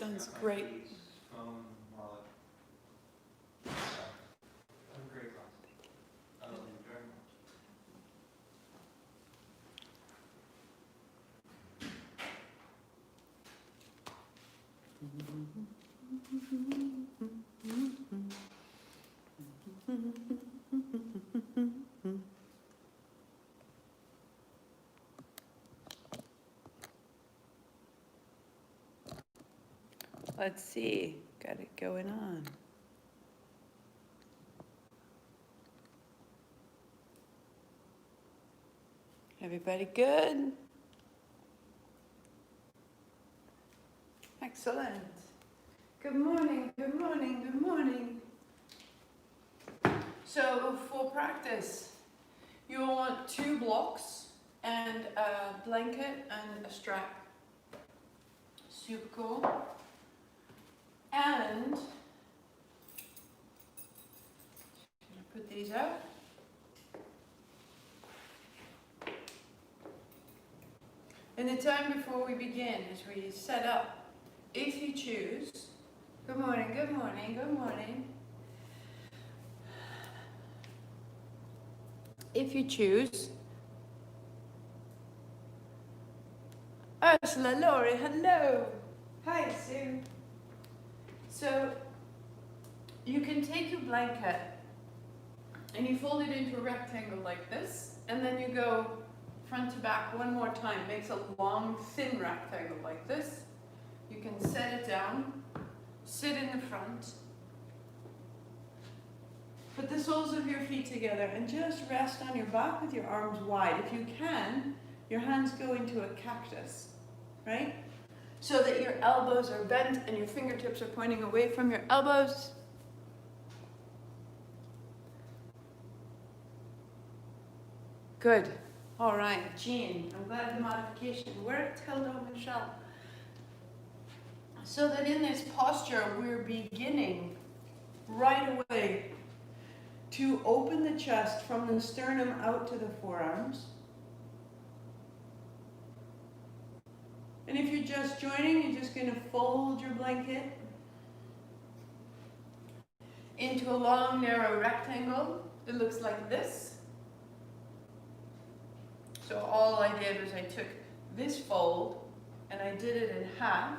Sounds great. Phone, wallet. Have a great class. I love you very much. Let's see, got it going on. Everybody good? Excellent. Good morning, good morning, good morning. So for practice, you'll want 2 blocks and a blanket and a strap. Super cool. And put these out. And the time before we begin, as we set up, if you choose, good morning, good morning, good morning. If you choose, Ursula, Laurie, hello. Hi, Sue. So, you can take your blanket and you fold it into a rectangle like this, and then you go front to back one more time. Makes a long, thin rectangle like this. You can set it down, sit in the front, put the soles of your feet together and just rest on your back with your arms wide. If you can, your hands go into a cactus, right? So that your elbows are bent and your fingertips are pointing away from your elbows. Good. All right, Jean, I'm glad the modification worked. Hello, Michelle. So that in this posture, we're beginning right away to open the chest from the sternum out to the forearms. And if you're just joining, you're just going to fold your blanket into a long, narrow rectangle. It looks like this. So all I did was I took this fold and I did it in half,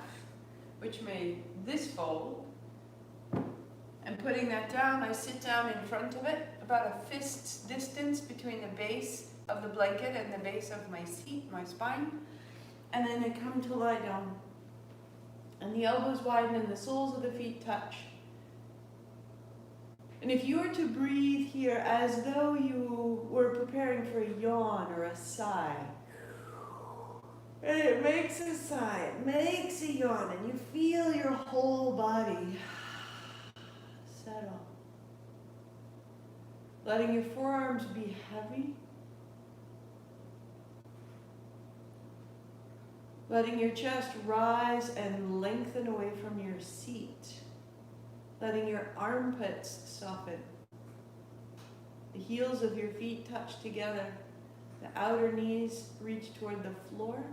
which made this fold. And putting that down, I sit down in front of it, about a fist's distance between the base of the blanket and the base of my seat, my spine. And then I come to lie down. And the elbows widen and the soles of the feet touch. And if you were to breathe here as though you were preparing for a yawn or a sigh, and it makes a sigh, it makes a yawn, and you feel your whole body settle. Letting your forearms be heavy. Letting your chest rise and lengthen away from your seat. Letting your armpits soften. The heels of your feet touch together. The outer knees reach toward the floor.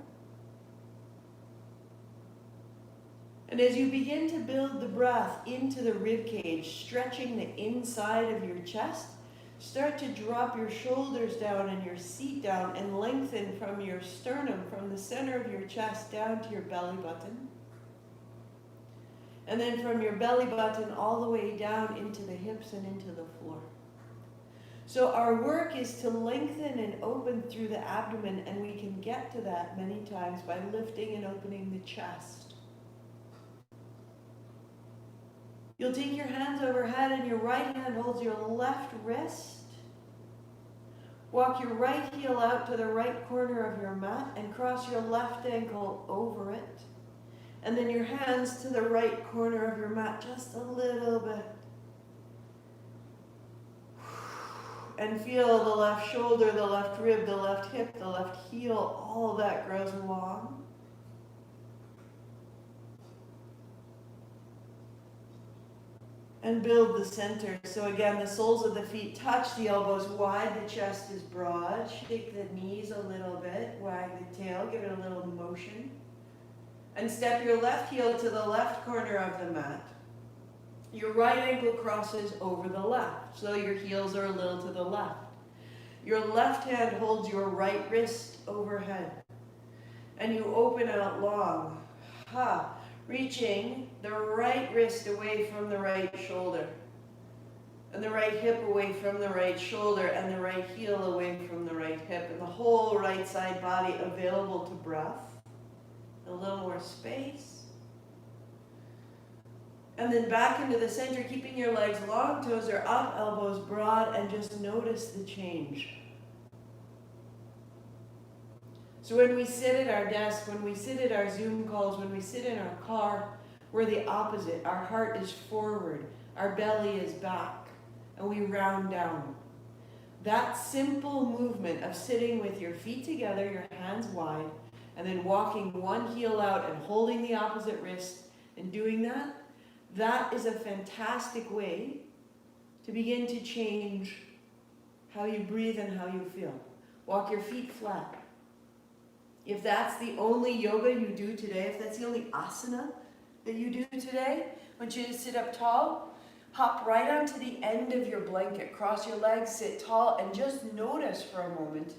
And as you begin to build the breath into the rib cage, stretching the inside of your chest, start to drop your shoulders down and your seat down and lengthen from your sternum, from the center of your chest down to your belly button. And then from your belly button all the way down into the hips and into the floor. So our work is to lengthen and open through the abdomen, and we can get to that many times by lifting and opening the chest. You'll take your hands overhead and your right hand holds your left wrist. Walk your right heel out to the right corner of your mat and cross your left ankle over it. And then your hands to the right corner of your mat, just a little bit. And feel the left shoulder, the left rib, the left hip, the left heel, all of that grows along. And build the center. So again, the soles of the feet touch, the elbows wide, the chest is broad. Shake the knees a little bit, wag the tail, give it a little motion. and step your left heel to the left corner of the mat. Your right ankle crosses over the left, so your heels are a little to the left. Your left hand holds your right wrist overhead, and you open out long, reaching the right wrist away from the right shoulder, and the right hip away from the right shoulder, and the right heel away from the right hip, and the whole right side body available to breath. A little more space. And then back into the center, keeping your legs long, toes are up, elbows broad, and just notice the change. So when we sit at our desk, when we sit at our Zoom calls, when we sit in our car, we're the opposite. Our heart is forward, our belly is back, and we round down. That simple movement of sitting with your feet together, your hands wide, and then walking one heel out and holding the opposite wrist and doing that, that is a fantastic way to begin to change how you breathe and how you feel. Walk your feet flat. If that's the only yoga you do today, if that's the only asana that you do today, I want you to sit up tall, hop right onto the end of your blanket, cross your legs, sit tall, and just notice for a moment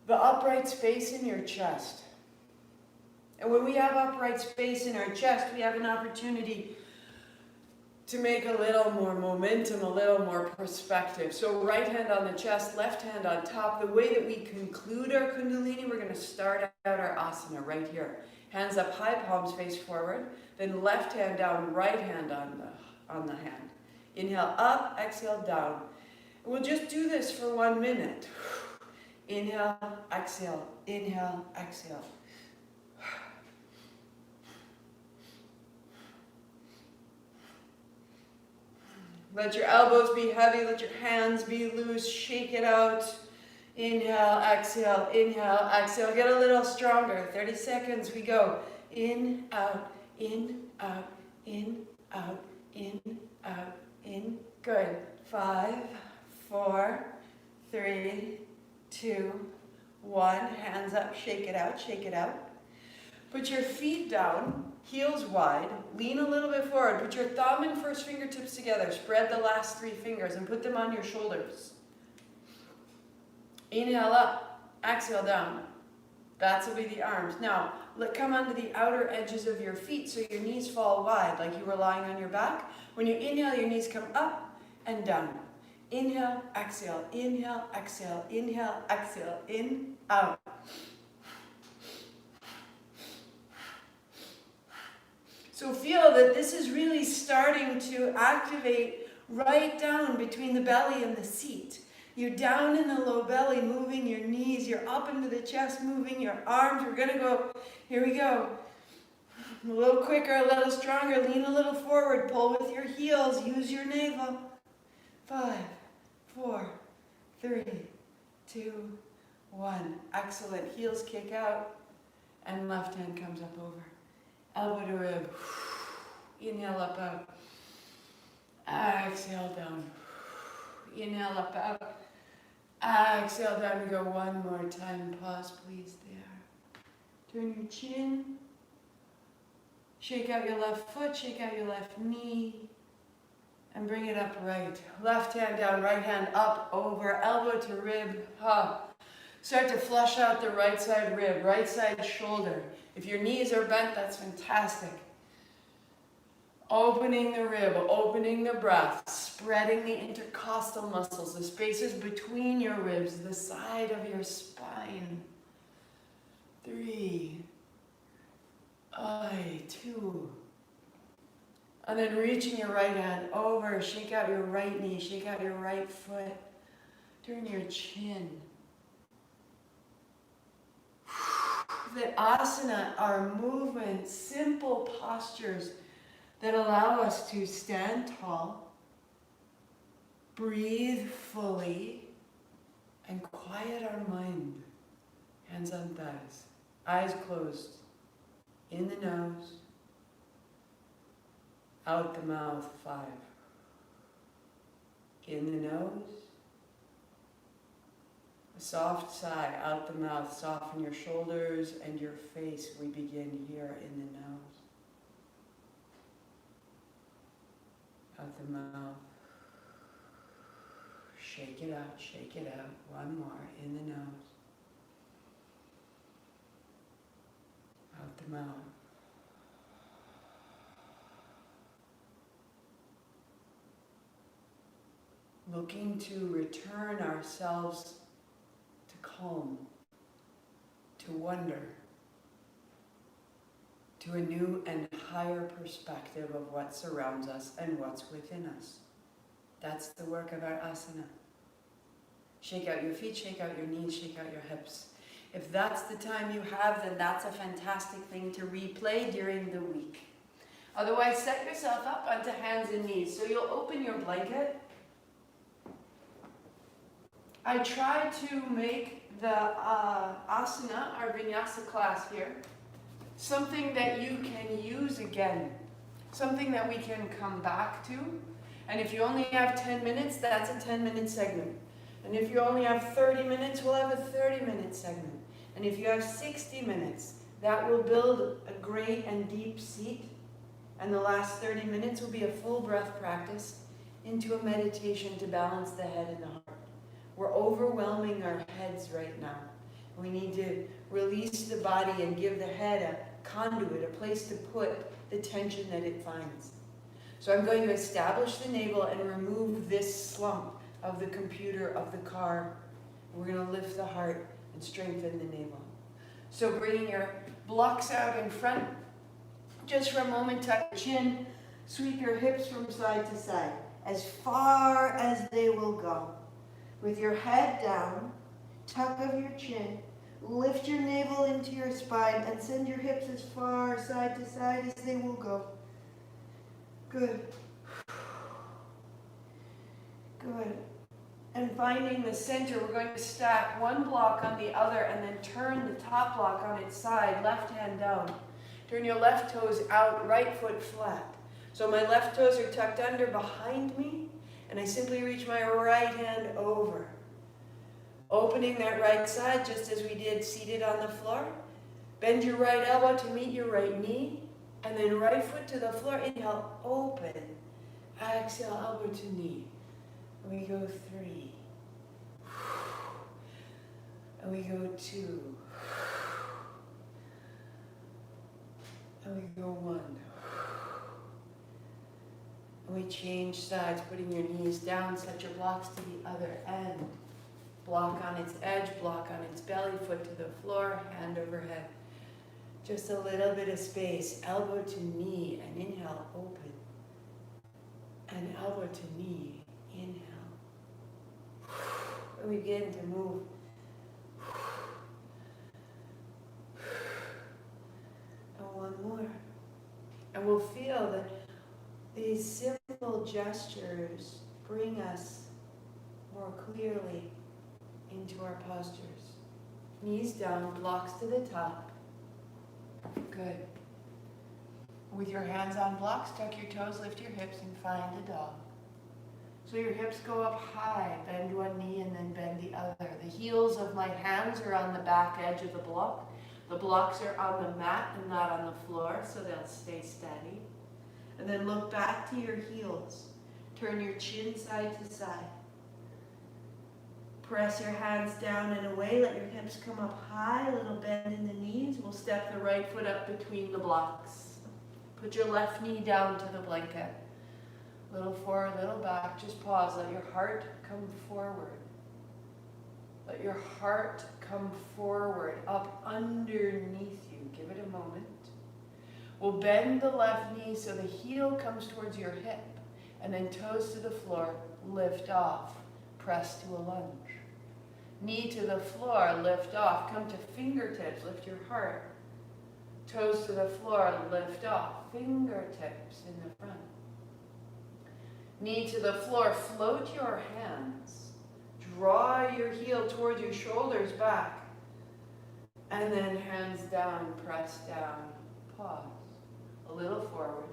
the upright space in your chest. And when we have upright space in our chest, we have an opportunity to make a little more momentum, a little more perspective. So right hand on the chest, left hand on top. The way that we conclude our Kundalini, we're going to start out our asana right here. Hands up high, palms face forward. Then left hand down, right hand on the hand. Inhale up, exhale down. And we'll just do this for 1 minute. Inhale, exhale, inhale, exhale. Let your elbows be heavy, let your hands be loose, shake it out. Inhale, exhale, get a little stronger. 30 seconds, we go. In, out, in, out, in, out, in, out, in. Good. 5, 4, 3, 2, 1. Hands up, shake it out, shake it out. Put your feet down, heels wide, lean a little bit forward. Put your thumb and first fingertips together. Spread the last 3 fingers and put them on your shoulders. Inhale up, exhale down. That will be the arms. Now, come onto the outer edges of your feet so your knees fall wide like you were lying on your back. When you inhale, your knees come up and down. Inhale, exhale, inhale, exhale, inhale, exhale, in, out. So feel that this is really starting to activate right down between the belly and the seat. You're down in the low belly, moving your knees. You're up into the chest, moving your arms. We're going to go, here we go. A little quicker, a little stronger. Lean a little forward. Pull with your heels. Use your navel. 5, 4, 3, 2, 1. Excellent. Heels kick out. And left hand comes up over. Elbow to rib. Inhale up, out. Exhale down. Inhale up, out. Exhale down. We go one more time. Pause, please, there. Turn your chin. Shake out your left foot. Shake out your left knee. And bring it up right. Left hand down, right hand up, over. Elbow to rib. Start to flush out the right side rib, right side shoulder. If your knees are bent, that's fantastic. Opening the rib, opening the breath, spreading the intercostal muscles, the spaces between your ribs, the side of your spine. 3, 2. And then reaching your right hand over, shake out your right knee, shake out your right foot. Turn your chin. That asana are movements, simple postures that allow us to stand tall, breathe fully, and quiet our mind. Hands on thighs, eyes closed, in the nose, out the mouth. 5. In the nose, Soft sigh out the mouth. Soften your shoulders and your face. We begin here in the nose. Out the mouth. Shake it out, shake it out. One more in the nose. Out the mouth. Looking to return ourselves to calm, to wonder, to a new and higher perspective of what surrounds us and what's within us. That's the work of our asana. Shake out your feet, shake out your knees, shake out your hips. If that's the time you have, then that's a fantastic thing to replay during the week. Otherwise, set yourself up onto hands and knees. So you'll open your blanket. I try to make the asana, our vinyasa class here, something that you can use again, something that we can come back to. And if you only have 10 minutes, that's a 10-minute segment. And if you only have 30 minutes, we'll have a 30-minute segment. And if you have 60 minutes, that will build a great and deep seat. And the last 30 minutes will be a full breath practice into a meditation to balance the head and the heart. We're overwhelming our heads right now. We need to release the body and give the head a conduit, a place to put the tension that it finds. So I'm going to establish the navel and remove this slump of the computer, of the car. We're going to lift the heart and strengthen the navel. So bringing your blocks out in front, just for a moment, tuck your chin, sweep your hips from side to side, as far as they will go. With your head down, tuck of your chin, lift your navel into your spine and send your hips as far side to side as they will go. Good. Good. And finding the center, we're going to stack one block on the other and then turn the top block on its side, left hand down. Turn your left toes out, right foot flat. So my left toes are tucked under behind me, and I simply reach my right hand over. Opening that right side, just as we did seated on the floor. Bend your right elbow to meet your right knee, and then right foot to the floor. Inhale, open. Exhale, elbow to knee. And we go 3. And we go 2. And we go 1. And we change sides, putting your knees down, set your blocks to the other end. Block on its edge, block on its belly, foot to the floor, hand overhead. Just a little bit of space, elbow to knee, and inhale, open. And elbow to knee, inhale. And we begin to move. And one more. And we'll feel that these simple gestures bring us more clearly into our postures. Knees down, blocks to the top. Good. With your hands on blocks, tuck your toes, lift your hips, and find a dog. So your hips go up high, bend one knee and then bend the other. The heels of my hands are on the back edge of the block. The blocks are on the mat and not on the floor, so they'll stay steady. And then look back to your heels. Turn your chin side to side. Press your hands down and away. Let your hips come up high. A little bend in the knees. We'll step the right foot up between the blocks. Put your left knee down to the blanket. Little forward, little back. Just pause. Let your heart come forward. Let your heart come forward, up underneath you. Give it a moment. We'll bend the left knee so the heel comes towards your hip, and then toes to the floor, lift off, press to a lunge. Knee to the floor, lift off, come to fingertips, lift your heart. Toes to the floor, lift off, fingertips in the front. Knee to the floor, float your hands. Draw your heel towards your shoulders back. And then hands down, press down, pause. A little forward,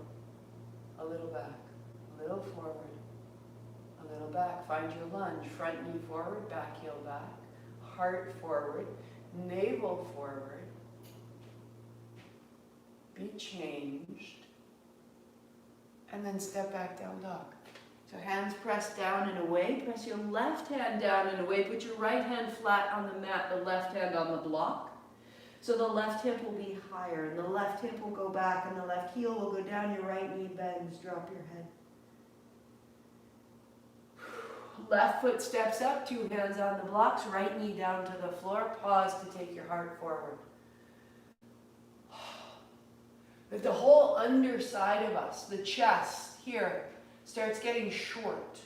a little back, a little forward, a little back. Find your lunge, front knee forward, back heel back. heart forward, navel forward. Be changed. And then step back down dog. So hands press down and away. Press your left hand down and away. Put your right hand flat on the mat, the left hand on the block. So the left hip will be higher, and the left hip will go back, and the left heel will go down. Your right knee bends. Drop your head. Left foot steps up, 2 hands on the blocks, right knee down to the floor. Pause to take your heart forward. If the whole underside of us, the chest here, starts getting short,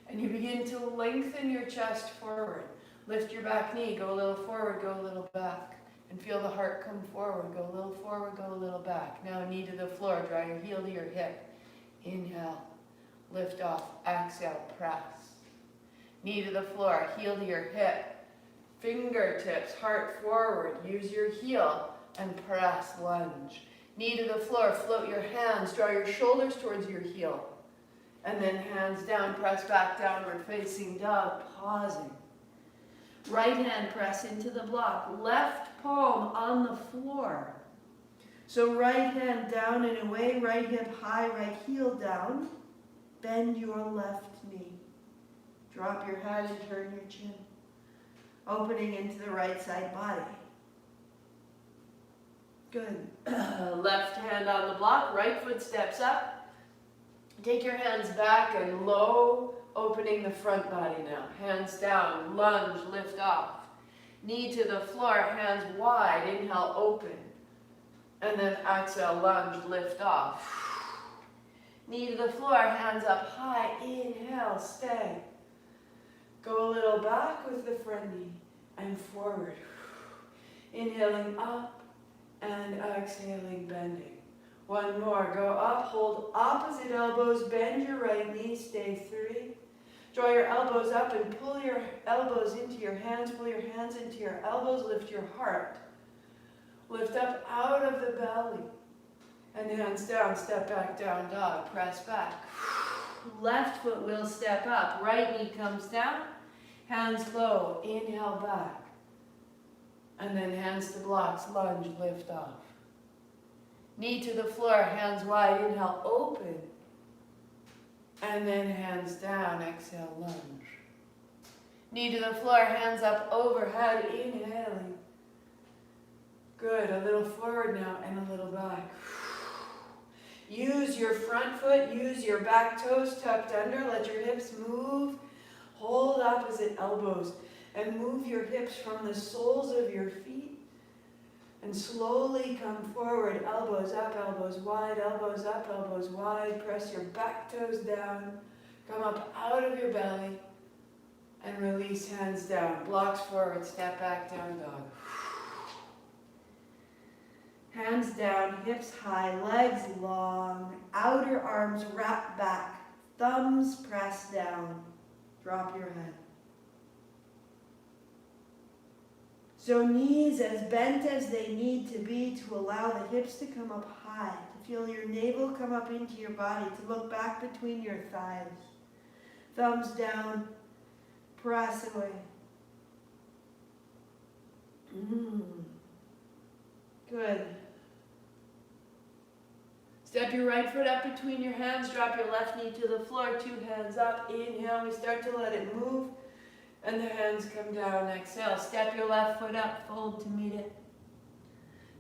and you begin to lengthen your chest forward, lift your back knee, go a little forward, go a little back, and feel the heart come forward, go a little forward, go a little back. Now knee to the floor, draw your heel to your hip. Inhale, lift off, exhale, press. Knee to the floor, heel to your hip. Fingertips, heart forward, use your heel and press, lunge. Knee to the floor, float your hands, draw your shoulders towards your heel. And then hands down, press back, downward facing dog, pausing. Right hand press into the block, left palm on the floor. So right hand down and away, right hip high, right heel down. Bend your left knee. Drop your head and turn your chin. Opening into the right side body. Good. Left hand on the block, right foot steps up. Take your hands back and low, opening the front body now. Hands down, lunge, lift off. Knee to the floor, hands wide, inhale, open. And then exhale, lunge, lift off. Knee to the floor, hands up high, inhale, stay. Go a little back with the front knee and forward. Inhaling up and exhaling, bending. One more, go up, hold opposite elbows, bend your right knee, stay 3. Draw your elbows up and pull your elbows into your hands, pull your hands into your elbows, lift your heart. Lift up out of the belly. And hands down, step back, down dog, press back. Left foot will step up, right knee comes down, hands low, inhale back. And then hands to blocks, lunge, lift off. Knee to the floor, hands wide, inhale, open. And then hands down, exhale, lunge. Knee to the floor, hands up overhead, inhaling. Good, a little forward now and a little back. Use your front foot, use your back toes tucked under, let your hips move. Hold opposite elbows and move your hips from the soles of your feet. And slowly come forward, elbows up, elbows wide, elbows up, elbows wide. Press your back toes down. Come up out of your belly and release, hands down. Blocks forward, step back, down dog. Hands down, hips high, legs long, outer arms wrap back, thumbs press down. Drop your head. So knees as bent as they need to be to allow the hips to come up high, to feel your navel come up into your body, to look back between your thighs. Thumbs down, press away. Good. Step your right foot up between your hands, drop your left knee to the floor, 2 hands up, inhale, we start to let it move. And the hands come down, exhale. Step your left foot up, fold to meet it.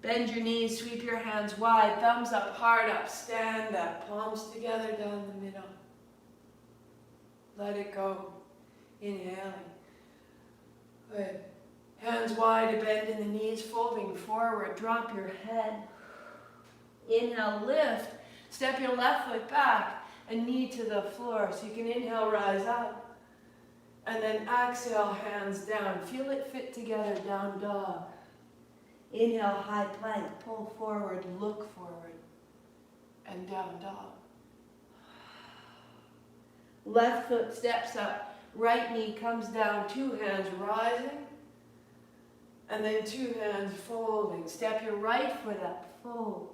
Bend your knees, sweep your hands wide, thumbs up, heart up, stand up, palms together down the middle. Let it go. Inhaling. Good. Hands wide, bend in the knees, folding forward, drop your head. Inhale, lift. Step your left foot back and knee to the floor. So you can inhale, rise up. And then exhale, hands down. Feel it fit together, down dog. Inhale, high plank, pull forward, look forward, and down dog. Left foot steps up, right knee comes down, 2 hands rising, and then 2 hands folding. Step your right foot up, fold.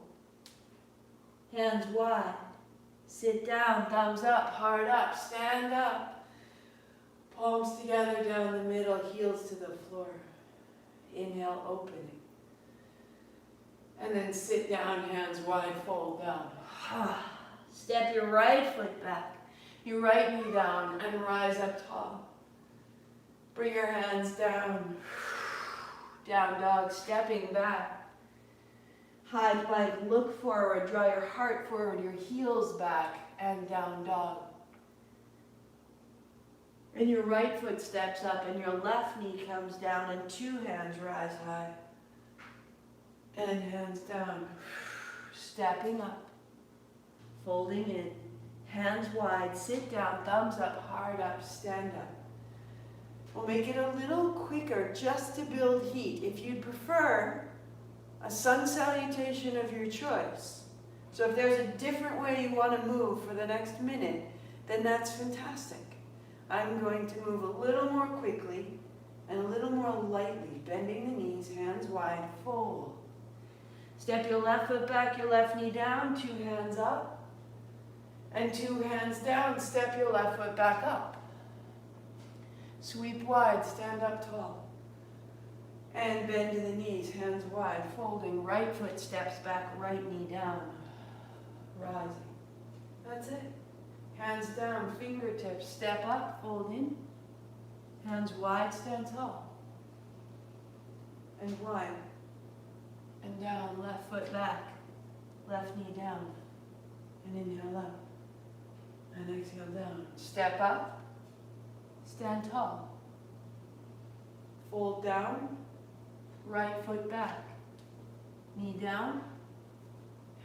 Hands wide, sit down, thumbs up, heart up, stand up. Palms together down the middle, heels to the floor. Inhale, opening. And then sit down, hands wide, fold down. Step your right foot back, your right knee down, and rise up tall. Bring your hands down. Down dog, stepping back. High plank, look forward, draw your heart forward, your heels back, and down dog. And your right foot steps up and your left knee comes down and two hands rise high. And hands down. Stepping up. Folding in. Hands wide. Sit down. Thumbs up. Hard up. Stand up. We'll make it a little quicker just to build heat. If you'd prefer a sun salutation of your choice. So if there's a different way you want to move for the next minute, then that's fantastic. I'm going to move a little more quickly and a little more lightly, bending the knees, hands wide, fold. Step your left foot back, your left knee down, two hands up, and two hands down, step your left foot back up. Sweep wide, stand up tall. And bend to the knees, hands wide, folding, right foot steps back, right knee down, rising. That's it. Hands down, fingertips, step up, fold in. Hands wide, stand tall. And wide. And down, left foot back, left knee down. And inhale up. And exhale down. Step up, stand tall. Fold down, right foot back. Knee down,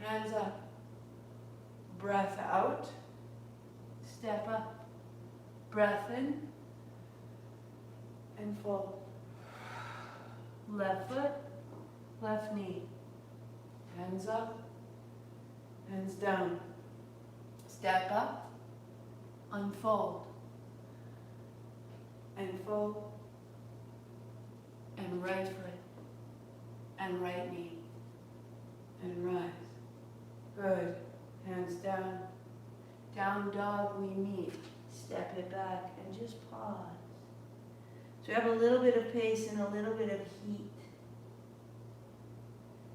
hands up. Breath out. Step up, breath in, and fold. Left foot, left knee. Hands up, hands down. Step up, unfold, and fold, and right foot, and right knee, and rise. Good. Hands down. Down dog, we meet. Step it back and just pause. So we have a little bit of pace and a little bit of heat.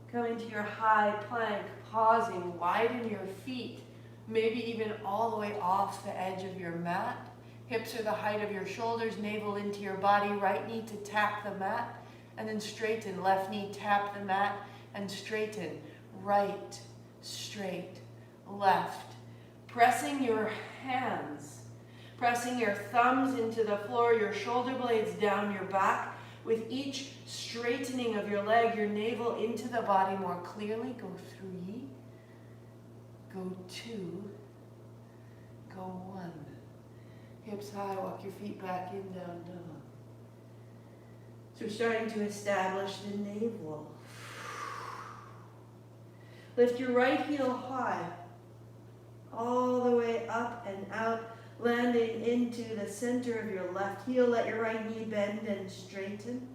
Come into your high plank, pausing, widen your feet, maybe even all the way off the edge of your mat. Hips are the height of your shoulders, navel into your body, right knee to tap the mat, and then straighten. Left knee, tap the mat, and straighten. Right, straight, left. Pressing your hands, pressing your thumbs into the floor, your shoulder blades down your back. With each straightening of your leg, your navel into the body more clearly. Go 3, go 2, go 1. Hips high, walk your feet back in, down dog. So we're starting to establish the navel. Lift your right heel high. All the way up and out, landing into the center of your left heel. Let your right knee bend and straighten.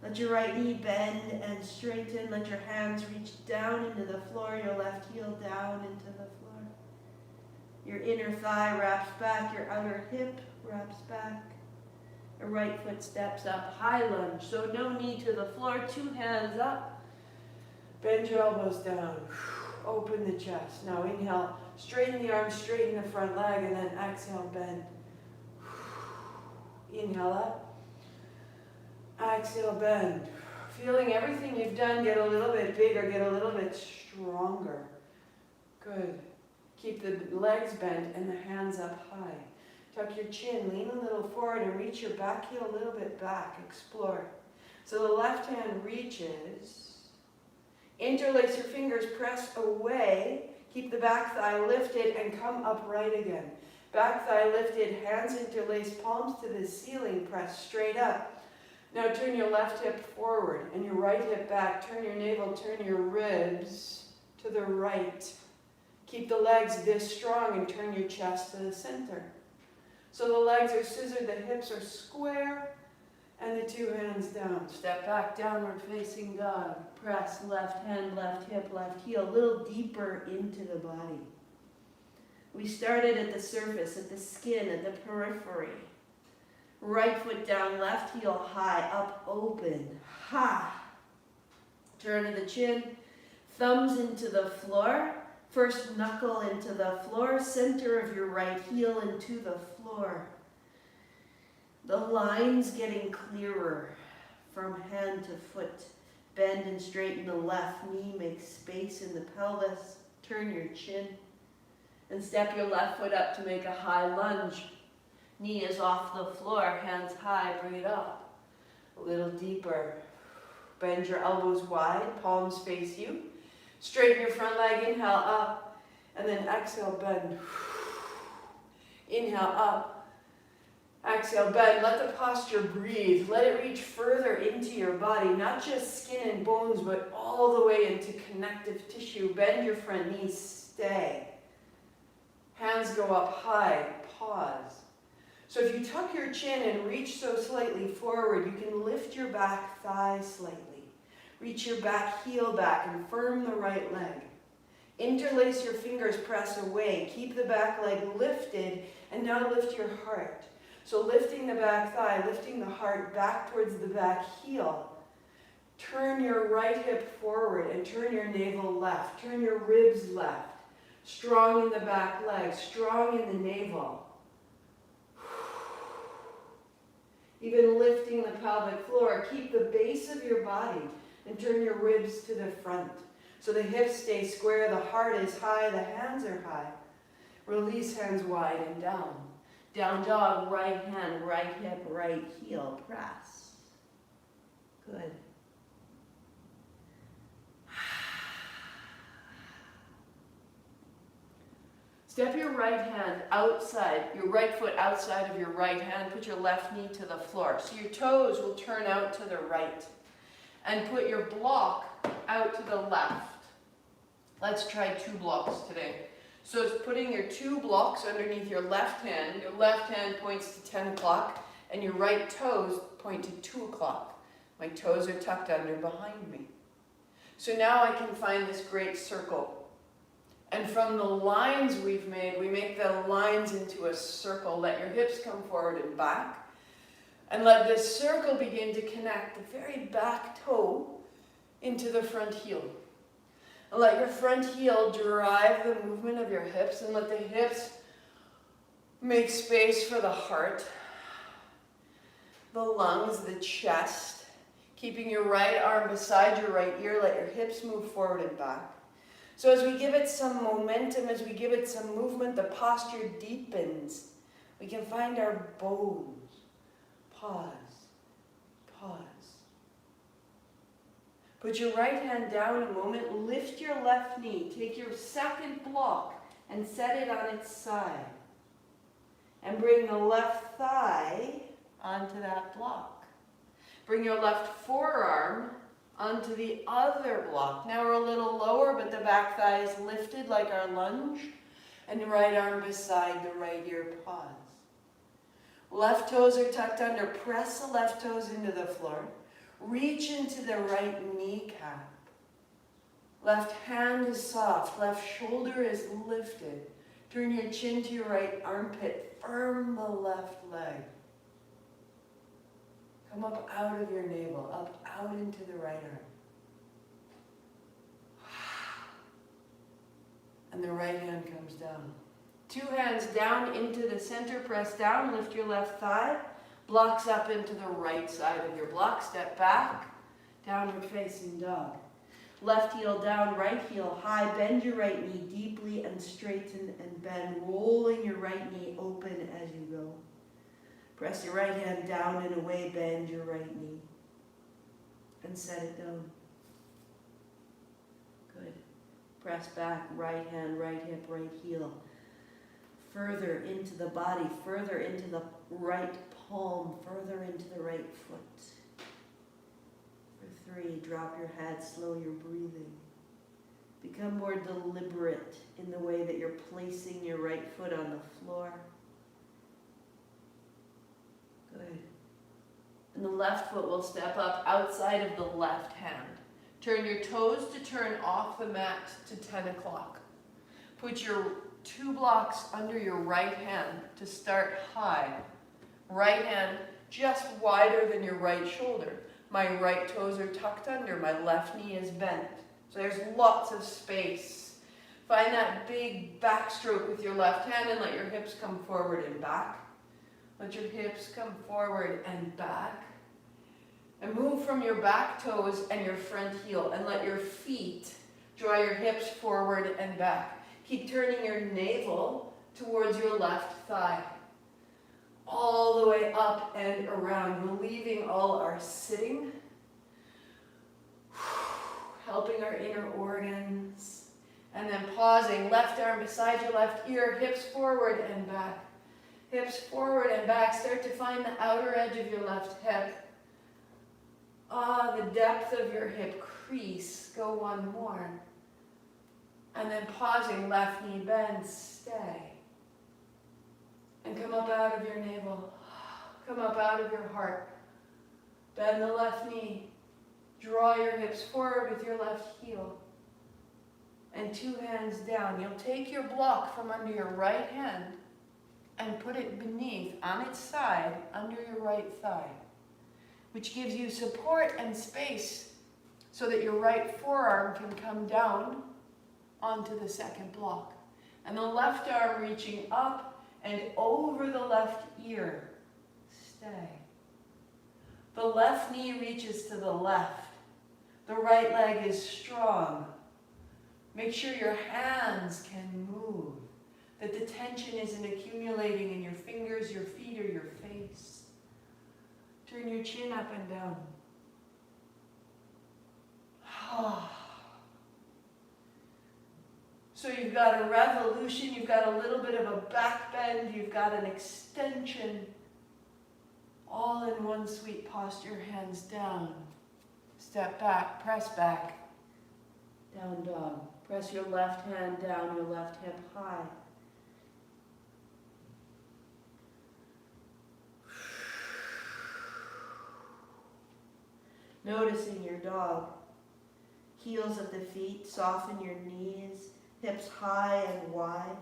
Let your right knee bend and straighten. Let your hands reach down into the floor, your left heel down into the floor. Your inner thigh wraps back, your outer hip wraps back. Your right foot steps up, high lunge. So no knee to the floor, two hands up. Bend your elbows down. Open the chest. Now inhale, straighten the arms, straighten the front leg, and then exhale, bend. Inhale up. Exhale, bend. Feeling everything you've done get a little bit bigger, get a little bit stronger. Good. Keep the legs bent and the hands up high. Tuck your chin, lean a little forward, and reach your back heel a little bit back. Explore. So the left hand reaches. Interlace your fingers, press away. Keep the back thigh lifted and come upright again. Back thigh lifted, hands interlaced, palms to the ceiling, press straight up. Now turn your left hip forward and your right hip back. Turn your navel, turn your ribs to the right. Keep the legs this strong and turn your chest to the center. So the legs are scissored, the hips are square, and the two hands down. Step back, downward facing dog. Press left hand, left hip, left heel, a little deeper into the body. We started at the surface, at the skin, at the periphery. Right foot down, left heel high, up, open, ha. Turn to the chin, thumbs into the floor. First knuckle into the floor, center of your right heel into the floor. The lines getting clearer from hand to foot. Bend and straighten the left knee, make space in the pelvis. Turn your chin and step your left foot up to make a high lunge. Knee is off the floor, hands high, bring it up. A little deeper. Bend your elbows wide, palms face you. Straighten your front leg, inhale up, and then exhale, bend. Inhale up, exhale, bend. Let the posture breathe. Let it reach further into your body, not just skin and bones, but all the way into connective tissue. Bend your front knee, stay. Hands go up high, pause. So if you tuck your chin and reach so slightly forward, you can lift your back thigh slightly. Reach your back heel back and firm the right leg. Interlace your fingers, press away. Keep the back leg lifted, and now lift your heart. So lifting the back thigh, lifting the heart back towards the back heel. Turn your right hip forward and turn your navel left. Turn your ribs left. Strong in the back leg, strong in the navel. Even lifting the pelvic floor, keep the base of your body and turn your ribs to the front. So the hips stay square, the heart is high, the hands are high. Release hands wide and down. Down dog, right hand, right hip, right heel, press. Good. Step your right hand outside, your right foot outside of your right hand. Put your left knee to the floor. So your toes will turn out to the right. And put your block out to the left. Let's try 2 blocks today. So it's putting your 2 blocks underneath your left hand. Your left hand points to 10 o'clock, and your right toes point to 2 o'clock. My toes are tucked under behind me. So now I can find this great circle. And from the lines we've made, we make the lines into a circle. Let your hips come forward and back. And let this circle begin to connect the very back toe into the front heel. And let your front heel drive the movement of your hips, and let the hips make space for the heart, the lungs, the chest. Keeping your right arm beside your right ear, let your hips move forward and back. So as we give it some momentum, as we give it some movement, the posture deepens. We can find our bones. Pause, pause. Put your right hand down a moment, lift your left knee, take your second block and set it on its side. And bring the left thigh onto that block. Bring your left forearm onto the other block. Now we're a little lower, but the back thigh is lifted like our lunge, and the right arm beside the right ear, pause. Left toes are tucked under. Press the left toes into the floor. Reach into the right kneecap. Left hand is soft. Left shoulder is lifted. Turn your chin to your right armpit. Firm the left leg. Come up out of your navel, up out into the right arm. And the right hand comes down. 2 hands down into the center, press down, lift your left thigh, blocks up into the right side of your block, step back, downward facing dog. Left heel down, right heel high, bend your right knee deeply and straighten and bend, rolling your right knee open as you go. Press your right hand down and away, bend your right knee and set it down. Good. Press back, right hand, right hip, right heel. Further into the body, further into the right palm, further into the right foot. For 3, drop your head, slow your breathing. Become more deliberate in the way that you're placing your right foot on the floor. Good. And the left foot will step up outside of the left hand. Turn your toes to turn off the mat to 10 o'clock. Put your 2 blocks under your right hand to start high. Right hand just wider than your right shoulder. My right toes are tucked under, my left knee is bent. So there's lots of space. Find that big backstroke with your left hand and let your hips come forward and back. Let your hips come forward and back. And move from your back toes and your front heel and let your feet draw your hips forward and back. Keep turning your navel towards your left thigh. All the way up and around, relieving all our sitting, helping our inner organs, and then pausing, left arm beside your left ear, hips forward and back. Hips forward and back. Start to find the outer edge of your left hip. The depth of your hip crease. Go one more. And then pausing, left knee bends, stay. And come up out of your navel. Come up out of your heart. Bend the left knee. Draw your hips forward with your left heel. And 2 hands down. You'll take your block from under your right hand and put it beneath, on its side, under your right thigh, which gives you support and space so that your right forearm can come down onto the second block. And the left arm reaching up and over the left ear. Stay. The left knee reaches to the left. The right leg is strong. Make sure your hands can move, that the tension isn't accumulating in your fingers, your feet, or your face. Turn your chin up and down. So you've got a revolution, you've got a little bit of a back bend, you've got an extension, all in one sweet posture, hands down. Step back, press back, down dog. Press your left hand down, your left hip high. Noticing your dog. Heels of the feet, soften your knees, hips high and wide,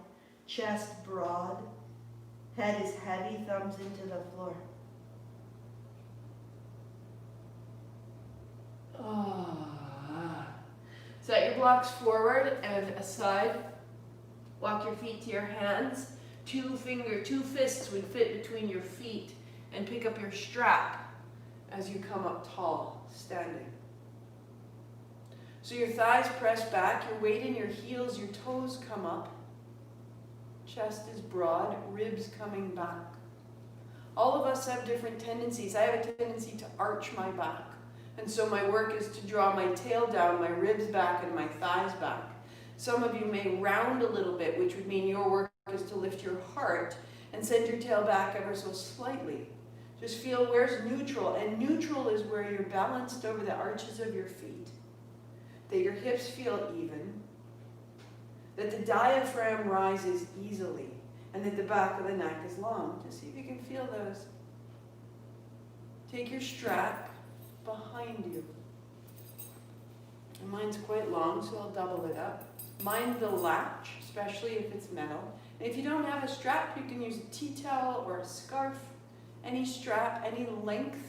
chest broad, head is heavy, thumbs into the floor. Set your blocks forward and aside. Walk your feet to your hands. Two fists would fit between your feet and pick up your strap as you come up tall, standing. So your thighs press back, your weight in your heels, your toes come up. Chest is broad, ribs coming back. All of us have different tendencies. I have a tendency to arch my back. And so my work is to draw my tail down, my ribs back, and my thighs back. Some of you may round a little bit, which would mean your work is to lift your heart and send your tail back ever so slightly. Just feel where's neutral, and neutral is where you're balanced over the arches of your feet, that your hips feel even, that the diaphragm rises easily, and that the back of the neck is long. Just see if you can feel those. Take your strap behind you. And mine's quite long, so I'll double it up. Mind the latch, especially if it's metal. And if you don't have a strap, you can use a tea towel or a scarf, any strap, any length.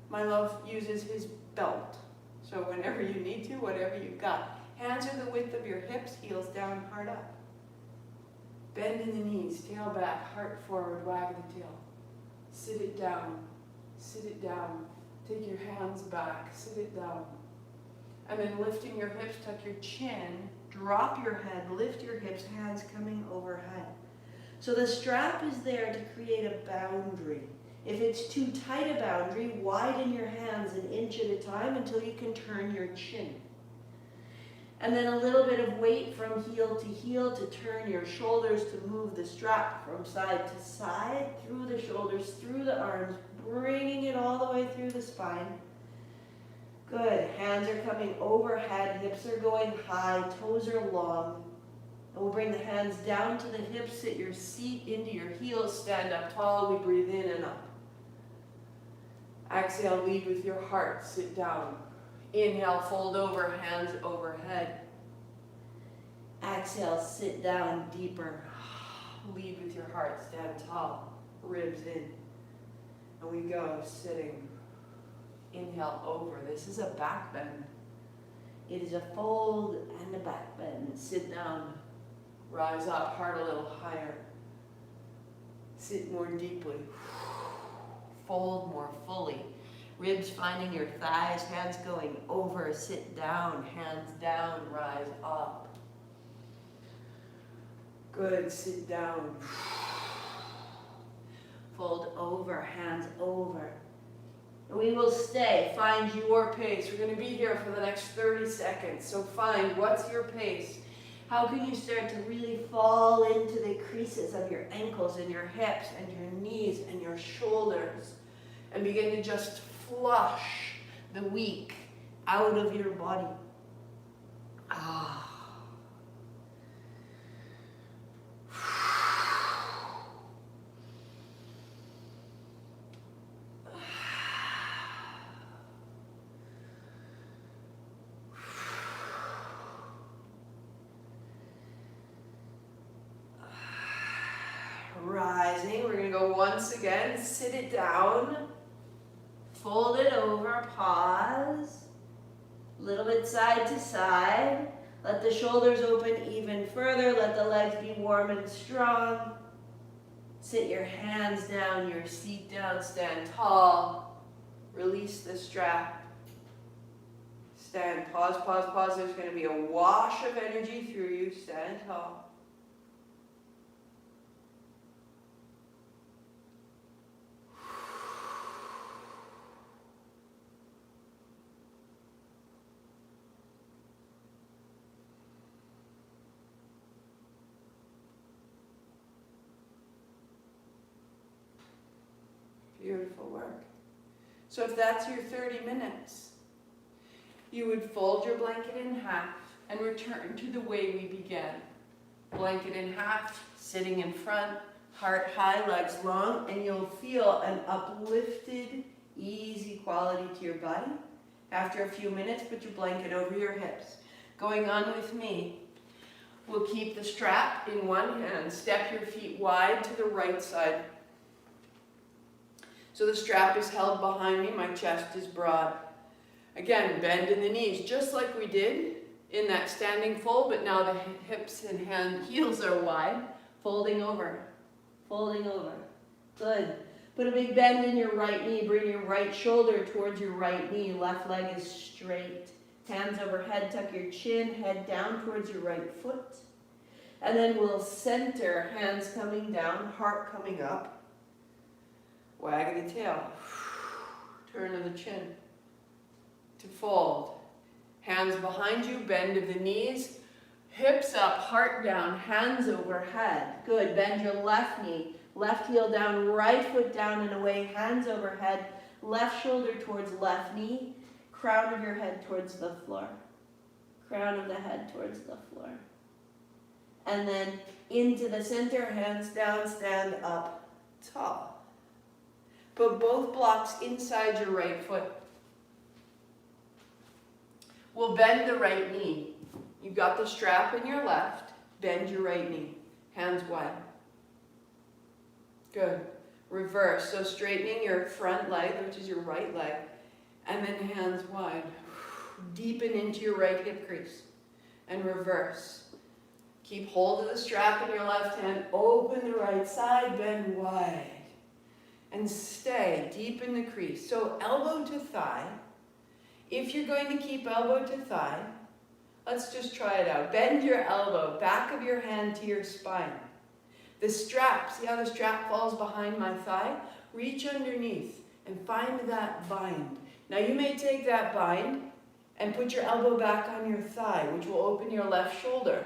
My love uses his belt. So whenever you need to, whatever you've got. Hands are the width of your hips, heels down, heart up. Bend in the knees, tail back, heart forward, wag the tail. Sit it down, sit it down. Take your hands back, sit it down. And then lifting your hips, tuck your chin, drop your head, lift your hips, hands coming overhead. So the strap is there to create a boundary. If it's too tight a boundary, widen your hands an inch at a time until you can turn your chin. And then a little bit of weight from heel to heel to turn your shoulders, to move the strap from side to side, through the shoulders, through the arms, bringing it all the way through the spine. Good. Hands are coming overhead, hips are going high, toes are long. And we'll bring the hands down to the hips, sit your seat into your heels, stand up tall, we breathe in and up. Exhale, lead with your heart, sit down. Inhale, fold over, hands overhead. Exhale, sit down deeper. Lead with your heart, stand tall, ribs in. And we go sitting. Inhale over. This is a back bend. It is a fold and a back bend. Sit down. Rise up, heart a little higher. Sit more deeply. Fold more fully. Ribs finding your thighs, hands going over. Sit down, hands down, rise up. Good, sit down. Fold over, hands over. And we will stay. Find your pace. We're going to be here for the next 30 seconds. So find what's your pace. How can you start to really fall into the creases of your ankles and your hips and your knees and your shoulders and begin to just flush the weak out of your body. Ah. Rising, we're going to go once again, sit it down, fold it over, pause, a little bit side to side, let the shoulders open even further, let the legs be warm and strong, sit your hands down, your seat down, stand tall, release the strap, stand, pause, pause, pause, there's going to be a wash of energy through you, stand tall. Beautiful work. So if that's your 30 minutes, you would fold your blanket in half and return to the way we began. Blanket in half, sitting in front, heart high, legs long, and you'll feel an uplifted, easy quality to your body. After a few minutes, put your blanket over your hips. Going on with me, we'll keep the strap in one hand. Step your feet wide to the right side. So the strap is held behind me, my chest is broad. Again, bend in the knees, just like we did in that standing fold, but now the hips and heels are wide. Folding over, folding over. Good. Put a big bend in your right knee, bring your right shoulder towards your right knee, left leg is straight. Hands overhead, tuck your chin, head down towards your right foot. And then we'll center, hands coming down, heart coming up. Wag of the tail, turn of the chin, to fold. Hands behind you, bend of the knees, hips up, heart down, hands overhead. Good, bend your left knee, left heel down, right foot down and away, hands overhead, left shoulder towards left knee, crown of your head towards the floor. Crown of the head towards the floor. And then into the center, hands down, stand up tall. Put both blocks inside your right foot. We'll bend the right knee. You've got the strap in your left. Bend your right knee. Hands wide. Good. Reverse. So straightening your front leg, which is your right leg, and then hands wide. Deepen into your right hip crease. And reverse. Keep hold of the strap in your left hand. Open the right side. Bend wide. And stay deep in the crease. So elbow to thigh. If you're going to keep elbow to thigh, let's just try it out. Bend your elbow, back of your hand to your spine. The strap, see how the strap falls behind my thigh? Reach underneath and find that bind. Now you may take that bind and put your elbow back on your thigh, which will open your left shoulder.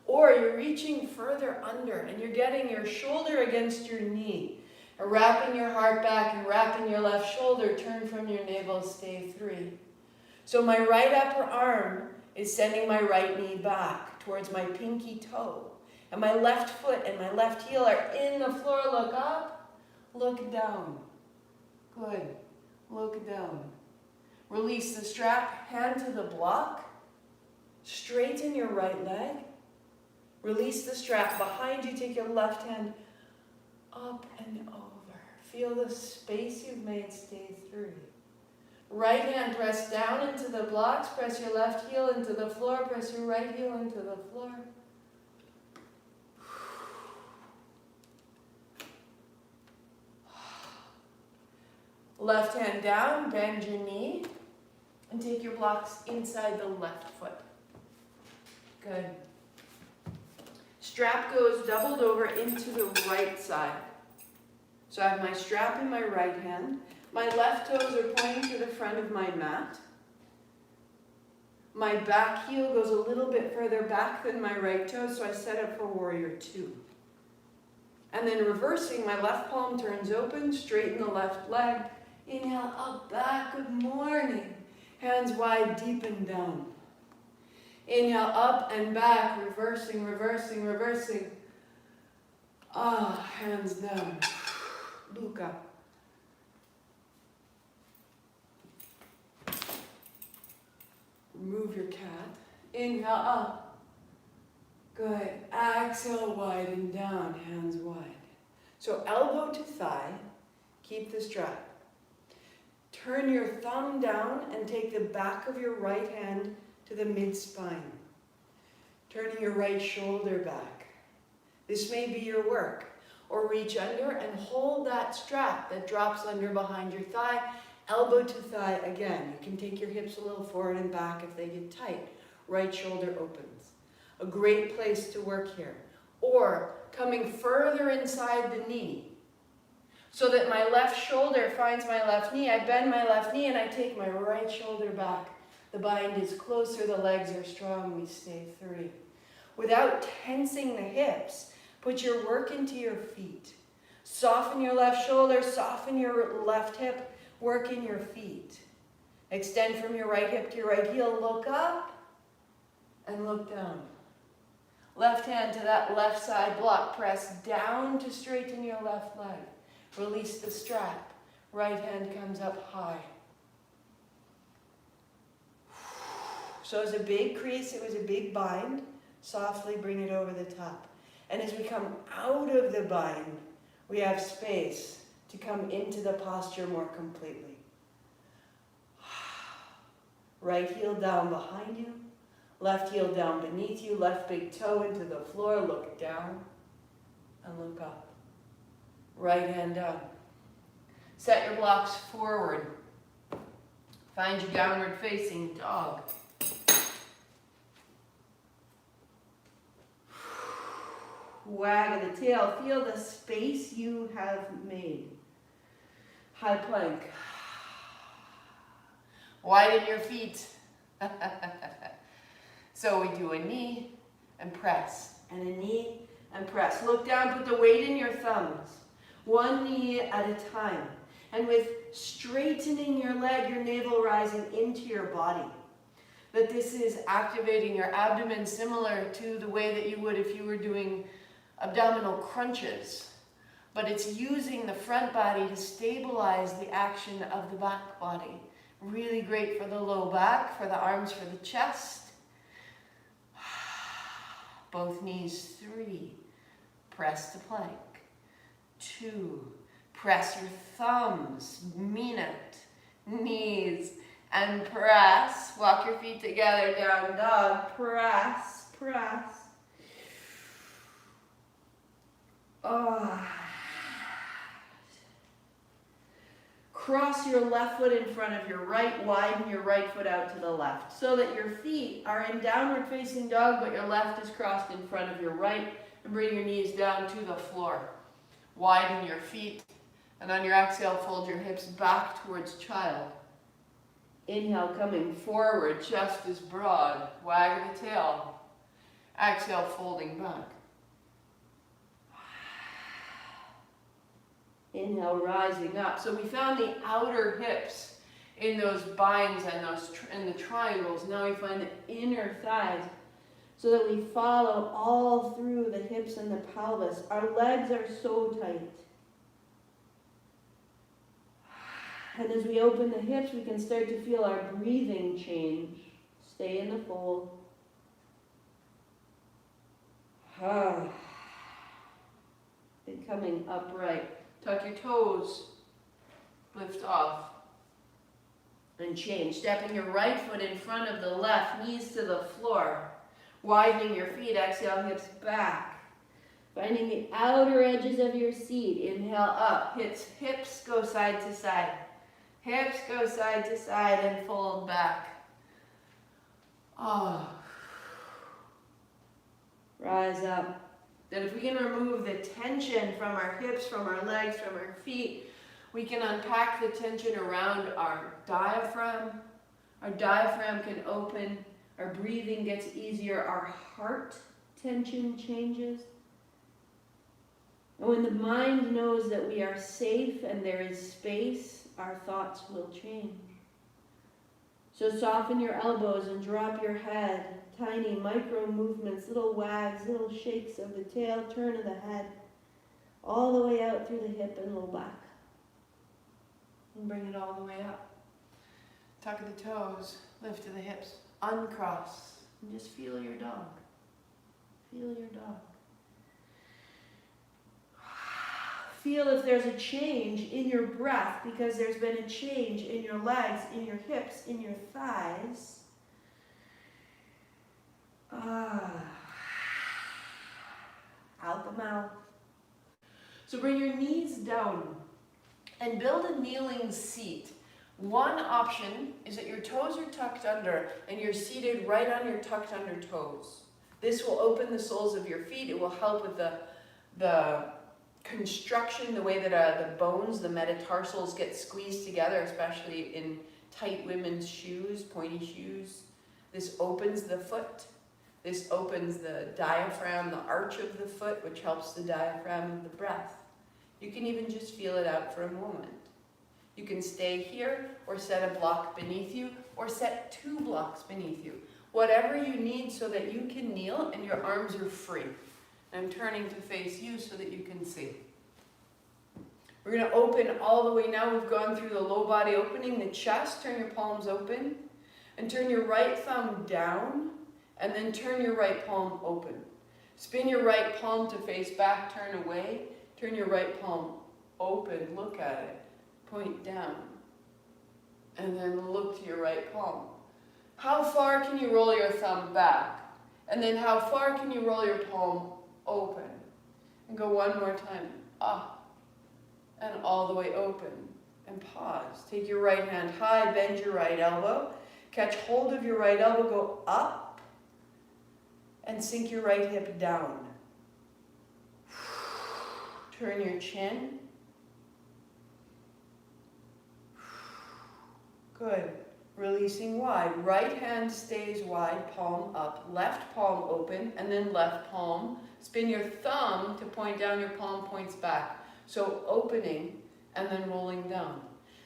Or you're reaching further under and you're getting your shoulder against your knee. Wrapping your heart back and wrapping your left shoulder, turn from your navel, stay 3. So my right upper arm is sending my right knee back towards my pinky toe. And my left foot and my left heel are in the floor. Look up, look down. Good. Look down. Release the strap, hand to the block. Straighten your right leg. Release the strap behind you. Take your left hand up and over. Feel the space you've made, stay 3. Right hand press down into the blocks, press your left heel into the floor, press your right heel into the floor. Left hand down, bend your knee, and take your blocks inside the left foot. Good. Strap goes doubled over into the right side. So I have my strap in my right hand. My left toes are pointing to the front of my mat. My back heel goes a little bit further back than my right toe, so I set up for warrior 2. And then reversing, my left palm turns open, straighten the left leg. Inhale, up, back, good morning. Hands wide, deep and down. Inhale, up and back, reversing, reversing, reversing. Hands down. Look up. Move your cat. Inhale, up. Good. Exhale, widen down, hands wide. So elbow to thigh, keep the strap. Turn your thumb down and take the back of your right hand to the mid-spine. Turning your right shoulder back. This may be your work. Or reach under and hold that strap that drops under behind your thigh. Elbow to thigh again. You can take your hips a little forward and back if they get tight. Right shoulder opens. A great place to work here. Or coming further inside the knee so that my left shoulder finds my left knee. I bend my left knee and I take my right shoulder back. The bind is closer, the legs are strong, we stay 3. Without tensing the hips, put your work into your feet. Soften your left shoulder, soften your left hip, work in your feet. Extend from your right hip to your right heel, look up and look down. Left hand to that left side block, press down to straighten your left leg. Release the strap, right hand comes up high. So it was a big crease, it was a big bind. Softly bring it over the top. And as we come out of the bind, we have space to come into the posture more completely. Right heel down behind you, left heel down beneath you, left big toe into the floor, look down and look up. Right hand down. Set your blocks forward. Find your downward facing dog. Wag of the tail. Feel the space you have made. High plank. Widen your feet. So we do a knee and press, and a knee and press. Look down, put the weight in your thumbs. One knee at a time. And with straightening your leg, your navel rising into your body. That this is activating your abdomen similar to the way that you would if you were doing abdominal crunches. But it's using the front body to stabilize the action of the back body. Really great for the low back, for the arms, for the chest. Both knees, 3. Press to plank. 2. Press your thumbs, mean it. Knees, and press. Walk your feet together, down dog. Press, press. Cross your left foot in front of your right, widen your right foot out to the left so that your feet are in downward facing dog, but your left is crossed in front of your right, and bring your knees down to the floor. Widen your feet, and on your exhale, fold your hips back towards child. Inhale, coming forward, chest is broad, wag the tail. Exhale, folding back. Inhale, rising up. So we found the outer hips in those binds and in the triangles. Now we find the inner thighs so that we follow all through the hips and the pelvis. Our legs are so tight. And as we open the hips, we can start to feel our breathing change. Stay in the fold. Becoming upright. Tuck your toes. Lift off. And change. Stepping your right foot in front of the left, knees to the floor. Widening your feet, exhale, hips back. Finding the outer edges of your seat. Inhale up, hips go side to side. Hips go side to side and fold back. Oh. Rise up. Then if we can remove the tension from our hips, from our legs, from our feet, we can unpack the tension around our diaphragm. Our diaphragm can open, our breathing gets easier, our heart tension changes. And when the mind knows that we are safe and there is space, our thoughts will change. So soften your elbows and drop your head. Tiny micro movements, little wags, little shakes of the tail, turn of the head, all the way out through the hip and low back. And bring it all the way up. Tuck of the toes, lift of the hips, uncross, and just feel your dog. Feel your dog. Feel if there's a change in your breath, because there's been a change in your legs, in your hips, in your thighs. Out the mouth. So bring your knees down and build a kneeling seat. One option is that your toes are tucked under and you're seated right on your tucked under toes. This will open the soles of your feet. It will help with the construction, the way that the bones, the metatarsals get squeezed together, especially in tight women's shoes, pointy shoes. This opens the foot. This opens the diaphragm, the arch of the foot, which helps the diaphragm of the breath. You can even just feel it out for a moment. You can stay here or set a block beneath you or set 2 blocks beneath you. Whatever you need so that you can kneel and your arms are free. I'm turning to face you so that you can see. We're going to open all the way now. We've gone through the low body opening, the chest. Turn your palms open and turn your right thumb down. And then turn your right palm open. Spin your right palm to face back, turn away. Turn your right palm open, look at it, point down. And then look to your right palm. How far can you roll your thumb back? And then how far can you roll your palm open? And go one more time, up. And all the way open. And pause. Take your right hand high, bend your right elbow. Catch hold of your right elbow, go up. And sink your right hip down. Turn your chin. Good. Releasing wide. Right hand stays wide, palm up. Left palm open, and then left palm. Spin your thumb to point down, your palm points back. So opening, and then rolling down.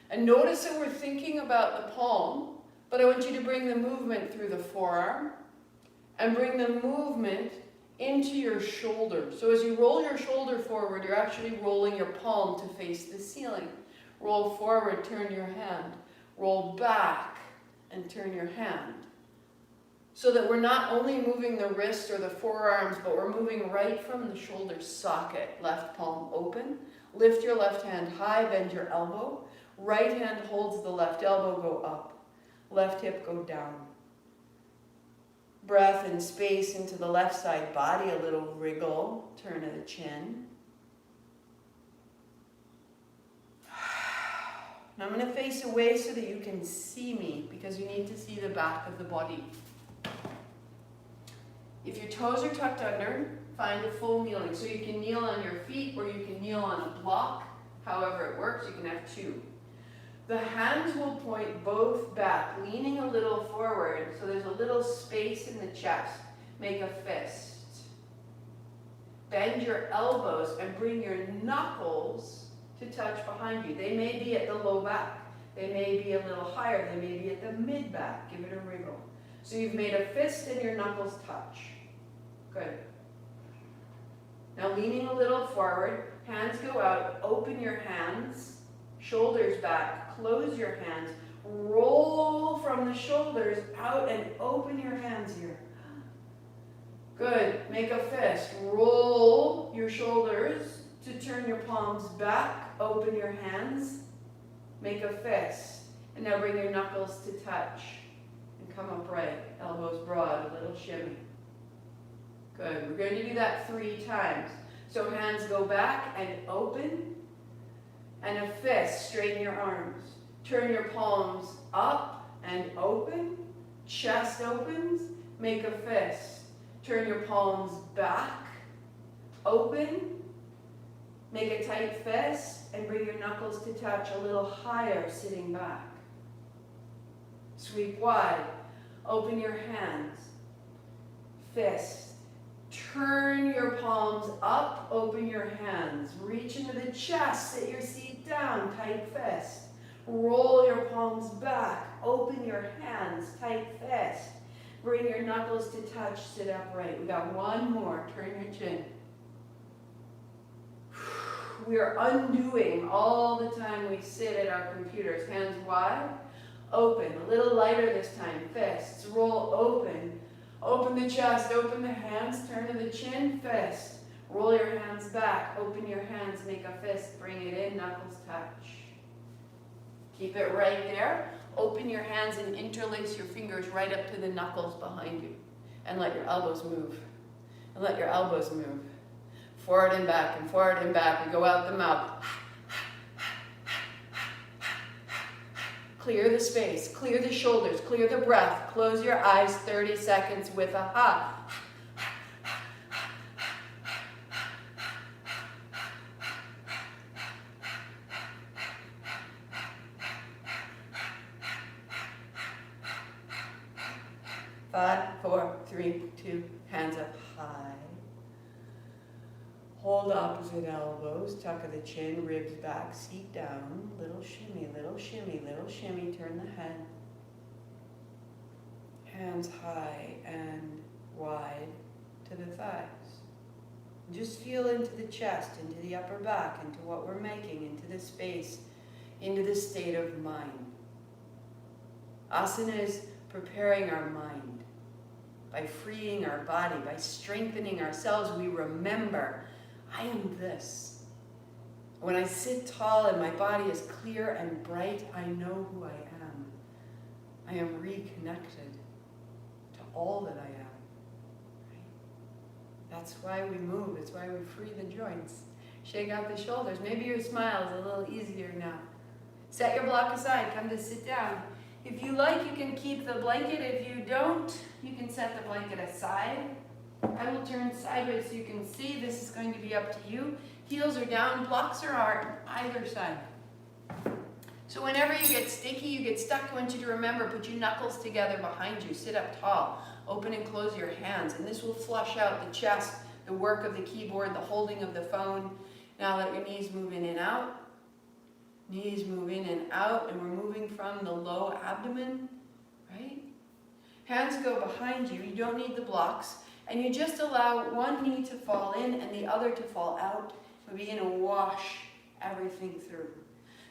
And notice that we're thinking about the palm, but I want you to bring the movement through the forearm, and bring the movement into your shoulder. So as you roll your shoulder forward, you're actually rolling your palm to face the ceiling. Roll forward, turn your hand. Roll back and turn your hand. So that we're not only moving the wrist or the forearms, but we're moving right from the shoulder socket. Left palm open. Lift your left hand high, bend your elbow. Right hand holds the left elbow, go up. Left hip, go down. Breath and space into the left side body, a little wriggle, turn of the chin. Now I'm going to face away so that you can see me, because you need to see the back of the body. If your toes are tucked under, find a full kneeling. So you can kneel on your feet or you can kneel on a block, however it works. You can have 2. The hands will point both back, leaning a little forward, so there's a little space in the chest. Make a fist. Bend your elbows and bring your knuckles to touch behind you. They may be at the low back. They may be a little higher. They may be at the mid back. Give it a wriggle. So you've made a fist and your knuckles touch. Good. Now leaning a little forward, hands go out, open your hands, shoulders back, close your hands, roll from the shoulders out and open your hands here. Good. Make a fist. Roll your shoulders to turn your palms back. open your hands, make a fist. And now bring your knuckles to touch and come upright, elbows broad, a little shimmy. Good, we're going to do that 3 times. So hands go back and open, and a fist, straighten your arms. Turn your palms up and open, chest opens, make a fist. Turn your palms back, open, make a tight fist, and bring your knuckles to touch a little higher, sitting back. Sweep wide, open your hands, fist. Turn your palms up, open your hands. Reach into the chest, sit your seat down, tight fist. Roll your palms back, open your hands, tight fist. Bring your knuckles to touch, sit upright. We got one more, turn your chin. We are undoing all the time we sit at our computers. Hands wide, open, a little lighter this time, fists. Roll open. Open the chest, open the hands, turn to the chin, fist. Roll your hands back, open your hands, make a fist, bring it in, knuckles touch. Keep it right there. Open your hands and interlace your fingers right up to the knuckles behind you. And let your elbows move. And let your elbows move. Forward and back and forward and back. We go out the mouth. Clear the space, clear the shoulders, clear the breath. Close your eyes 30 seconds with a ha. 5, 4, 3, 2, hands up high. Hold opposite elbows, tuck of the chin, ribs back, seat down. Little shimmy, little shimmy, little shimmy. Turn the head. Hands high and wide to the thighs. Just feel into the chest, into the upper back, into what we're making, into the space, into the state of mind. Asana is preparing our mind. By freeing our body, by strengthening ourselves, we remember, I am this. When I sit tall and my body is clear and bright, I know who I am. I am reconnected to all that I am. Right? That's why we move. It's why we free the joints. Shake out the shoulders. Maybe your smile is a little easier now. Set your block aside. Come to sit down. If you like, you can keep the blanket. If you don't, you can set the blanket aside. I will turn sideways so you can see. This is going to be up to you. Heels are down, blocks are on either side. So whenever you get sticky, you get stuck, I want you to remember, put your knuckles together behind you. Sit up tall. Open and close your hands. And this will flush out the chest, the work of the keyboard, the holding of the phone. Now let your knees move in and out. Knees move in and out, and we're moving from the low abdomen, right? Hands go behind you. You don't need the blocks. And you just allow one knee to fall in and the other to fall out. We begin to wash everything through.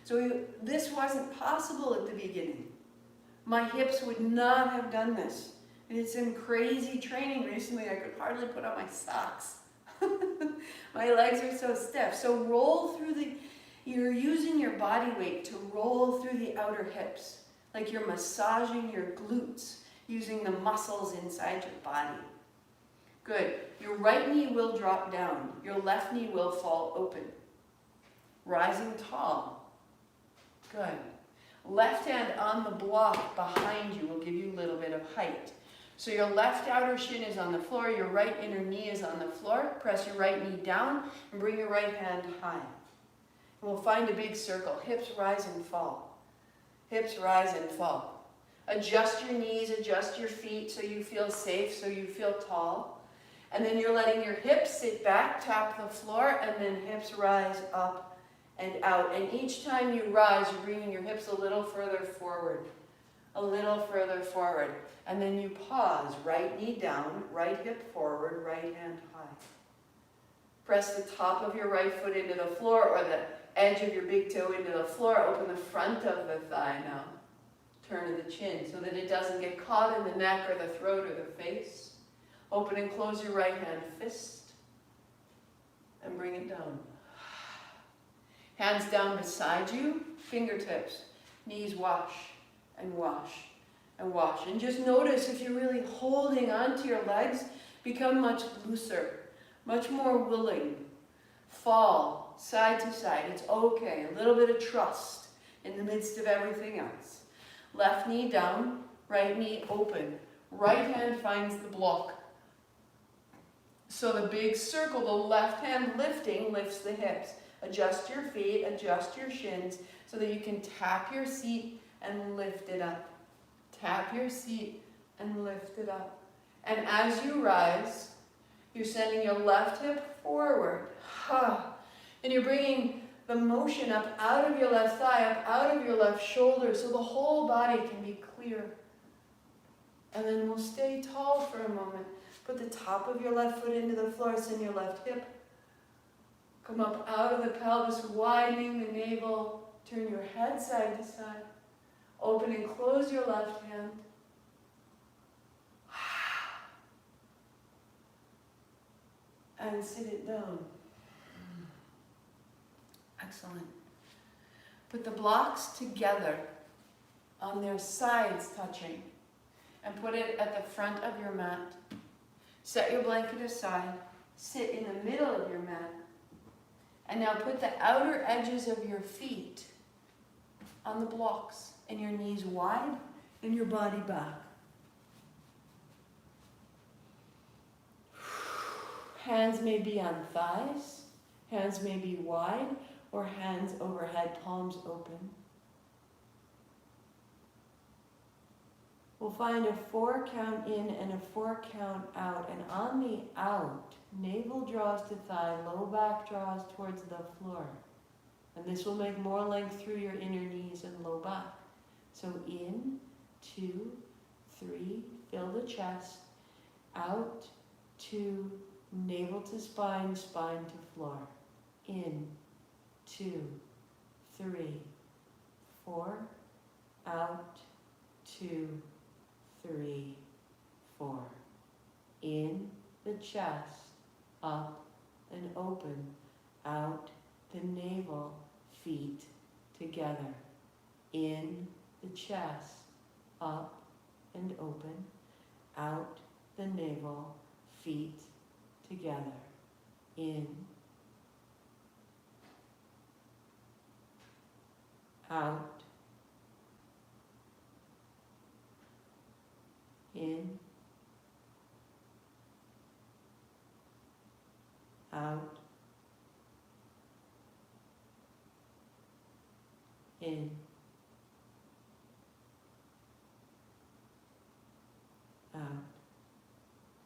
So this wasn't possible at the beginning. My hips would not have done this. I did some crazy training recently. I could hardly put on my socks. My legs are so stiff. So roll through you're using your body weight to roll through the outer hips, like you're massaging your glutes, using the muscles inside your body. Good. Your right knee will drop down. Your left knee will fall open. Rising tall. Good. Left hand on the block behind you will give you a little bit of height. So your left outer shin is on the floor, your right inner knee is on the floor. Press your right knee down and bring your right hand high. And we'll find a big circle. Hips rise and fall. Hips rise and fall. Adjust your knees, adjust your feet so you feel safe, so you feel tall. And then you're letting your hips sit back, tap the floor, and then hips rise up and out. And each time you rise, you're bringing your hips a little further forward. A little further forward. And then you pause. Right knee down, right hip forward, right hand high. Press the top of your right foot into the floor or the edge of your big toe into the floor. Open the front of the thigh now. Turn to the chin so that it doesn't get caught in the neck or the throat or the face. Open and close your right hand fist and bring it down. Hands down beside you, fingertips, knees wash and wash and wash. And just notice if you're really holding onto your legs, become much looser, much more willing. Fall side to side, it's okay. A little bit of trust in the midst of everything else. Left knee down, right knee open. Right hand finds the block. So the big circle, the left hand lifting, lifts the hips. Adjust your feet, adjust your shins so that you can tap your seat and lift it up. Tap your seat and lift it up. And as you rise, you're sending your left hip forward. And you're bringing the motion up out of your left thigh, up out of your left shoulder so the whole body can be clear. And then we'll stay tall for a moment. Put the top of your left foot into the floor, send your left hip. Come up out of the pelvis, widening the navel. Turn your head side to side. Open and close your left hand. And sit it down. Excellent. Put the blocks together on their sides touching and put it at the front of your mat. Set your blanket aside. Sit in the middle of your mat. And now put the outer edges of your feet on the blocks and your knees wide and your body back. Hands may be on thighs, hands may be wide, or hands overhead, palms open. We'll find a 4 count in and a 4 count out, and on the out, navel draws to thigh, low back draws towards the floor. And this will make more length through your inner knees and low back. So in, 2, 3, fill the chest, out, 2, navel to spine, spine to floor. In, 2, 3, 4, out, 2, 3, 4. In the chest, up and open, out the navel, feet together. In the chest, up and open, out the navel, feet together. In, out, in, out, in, out.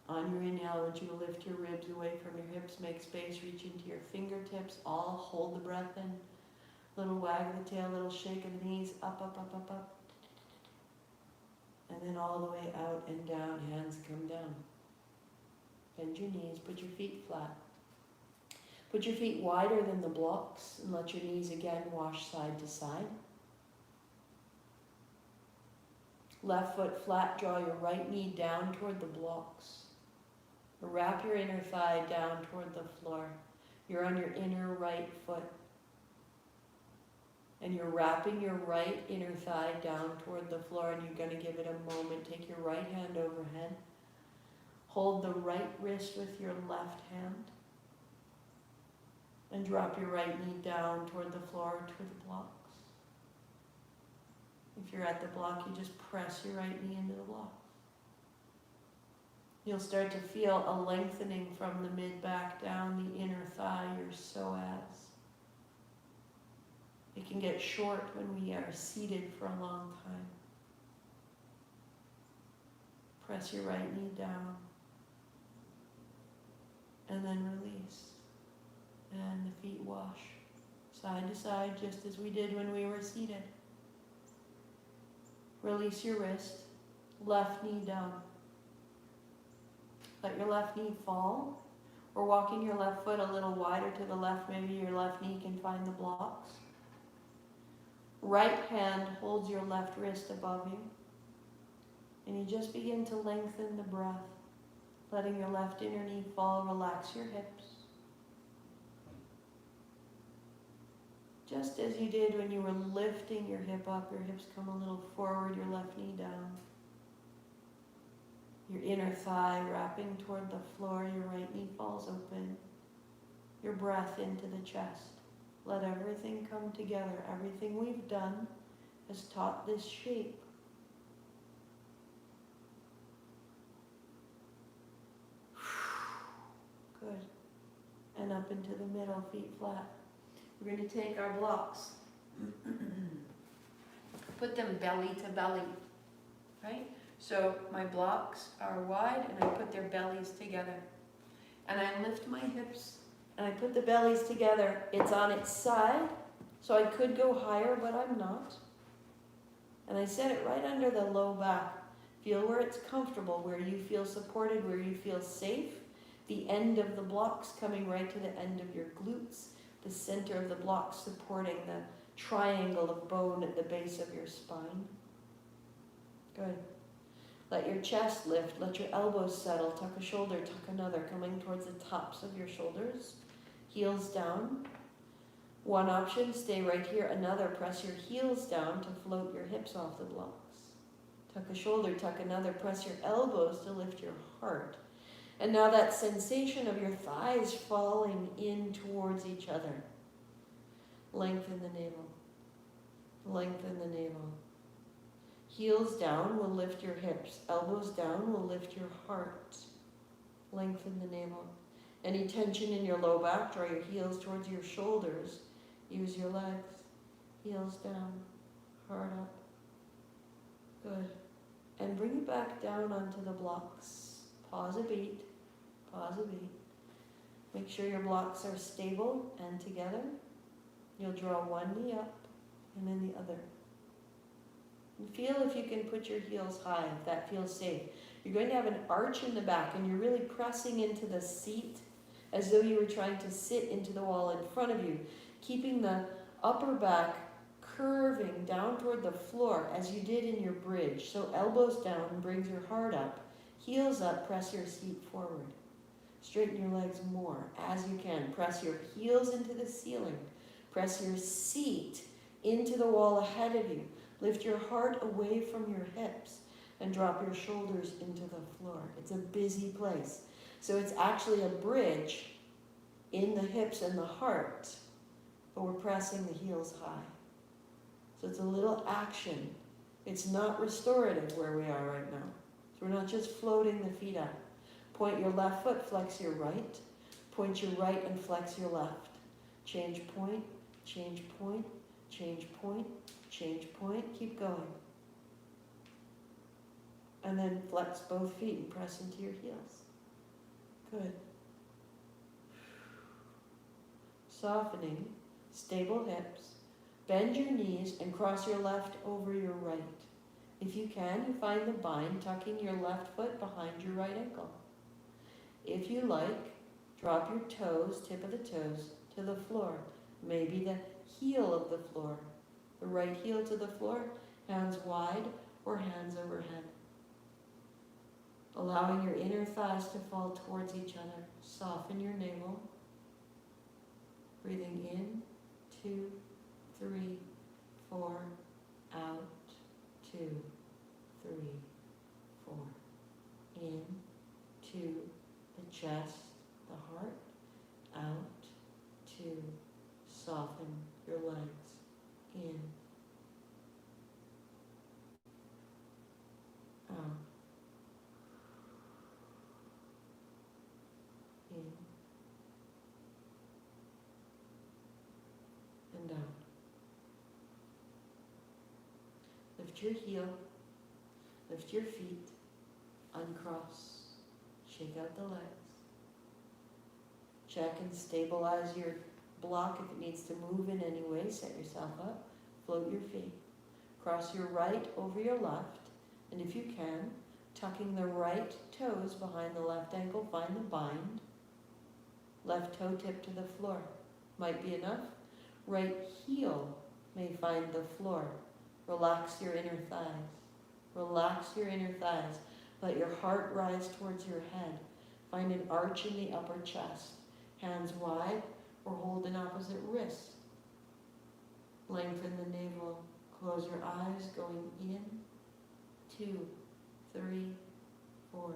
On your inhale, as you lift your ribs away from your hips, make space, reach into your fingertips, all hold the breath in. Little wag of the tail, little shake of the knees, up, up, up, up, up. And then all the way out and down, hands come down. Bend your knees, put your feet flat. Put your feet wider than the blocks and let your knees again wash side to side. Left foot flat, draw your right knee down toward the blocks. Wrap your inner thigh down toward the floor. You're on your inner right foot. And you're wrapping your right inner thigh down toward the floor, and you're going to give it a moment. Take your right hand overhead. Hold the right wrist with your left hand. And drop your right knee down toward the floor, toward the blocks. If you're at the block, you just press your right knee into the block. You'll start to feel a lengthening from the mid-back down the inner thigh, your psoas. It can get short when we are seated for a long time. Press your right knee down. And then release. And the feet wash side to side, just as we did when we were seated. Release your wrist. Left knee down. Let your left knee fall. Or walking your left foot a little wider to the left. Maybe your left knee can find the blocks. Right hand holds your left wrist above you. And you just begin to lengthen the breath. Letting your left inner knee fall. Relax your hips. Just as you did when you were lifting your hip up, your hips come a little forward, your left knee down. Your inner thigh wrapping toward the floor, your right knee falls open. Your breath into the chest. Let everything come together. Everything we've done has taught this shape. Good. And up into the middle, feet flat. We're going to take our blocks. Put them belly to belly, right? So my blocks are wide and I put their bellies together. And I lift my hips and I put the bellies together. It's on its side, so I could go higher, but I'm not. And I set it right under the low back. Feel where it's comfortable, where you feel supported, where you feel safe. The end of the blocks coming right to the end of your glutes. The center of the blocks supporting the triangle of bone at the base of your spine. Good. Let your chest lift. Let your elbows settle. Tuck a shoulder, tuck another, coming towards the tops of your shoulders. Heels down. One option, stay right here. Another, press your heels down to float your hips off the blocks. Tuck a shoulder, tuck another, press your elbows to lift your heart. And now that sensation of your thighs falling in towards each other. Lengthen the navel. Lengthen the navel. Heels down will lift your hips. Elbows down will lift your heart. Lengthen the navel. Any tension in your low back, draw your heels towards your shoulders. Use your legs. Heels down. Heart up. Good. And bring it back down onto the blocks. Pause a beat. Pause a beat. Make sure your blocks are stable and together. You'll draw one knee up and then the other. And feel if you can put your heels high, if that feels safe. You're going to have an arch in the back and you're really pressing into the seat as though you were trying to sit into the wall in front of you, keeping the upper back curving down toward the floor as you did in your bridge. So elbows down brings your heart up, heels up, press your seat forward. Straighten your legs more as you can. Press your heels into the ceiling. Press your seat into the wall ahead of you. Lift your heart away from your hips and drop your shoulders into the floor. It's a busy place. So it's actually a bridge in the hips and the heart, but we're pressing the heels high. So it's a little action. It's not restorative where we are right now. So we're not just floating the feet up. Point your left foot, flex your right. Point your right and flex your left. Change point, change point, change point, change point. Keep going. And then flex both feet and press into your heels. Good. Softening, stable hips. Bend your knees and cross your left over your right. If you can, you find the bind, tucking your left foot behind your right ankle. If you like, drop your toes, tip of the toes, to the floor. Maybe the heel of the floor. The right heel to the floor, hands wide or hands overhead. Allowing your inner thighs to fall towards each other. Soften your navel. Breathing in, 2, 3, 4, out, 2, 3, 4. In, 2, the chest, the heart, out, 2, soften your legs, in, out, in, and out. Lift your heel, lift your feet, uncross, shake out the legs. Check and stabilize your block if it needs to move in any way. Set yourself up, float your feet. Cross your right over your left, and if you can, tucking the right toes behind the left ankle, find the bind. Left toe tip to the floor. Might be enough. Right heel may find the floor. Relax your inner thighs. Relax your inner thighs. Let your heart rise towards your head. Find an arch in the upper chest. Hands wide or hold an opposite wrist. Lengthen the navel. Close your eyes, going in, 2, 3, 4,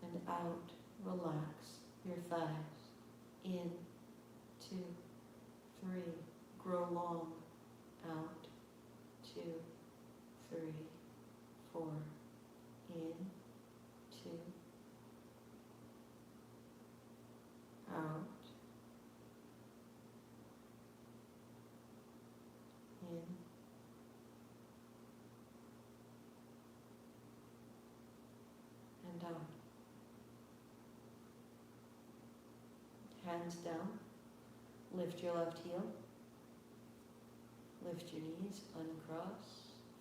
and out. Relax your thighs. In, 2, 3. Grow long. Out. 2, 3, 4. In, 2. Out. In. And out. Hands down. Lift your left heel. Lift your knees, uncross,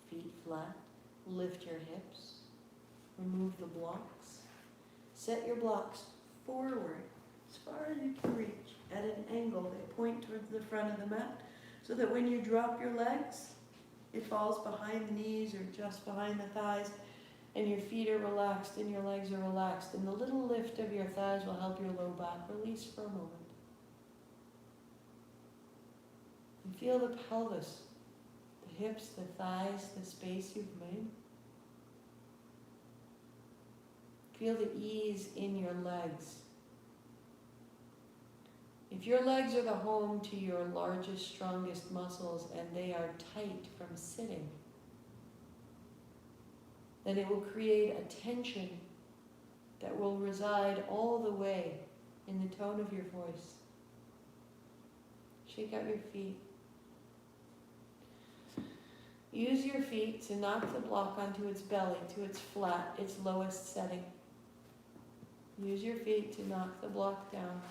feet flat. Lift your hips. Remove the blocks. Set your blocks forward as far as you can reach at an angle. They point towards the front of the mat so that when you drop your legs, it falls behind the knees or just behind the thighs, and your feet are relaxed and your legs are relaxed. And the little lift of your thighs will help your low back release for a moment. And feel the pelvis, the hips, the thighs, the space you've made. Feel the ease in your legs. If your legs are the home to your largest, strongest muscles and they are tight from sitting, then it will create a tension that will reside all the way in the tone of your voice. Shake out your feet. Use your feet to knock the block onto its belly, to its flat, its lowest setting. Use your feet to knock the block down.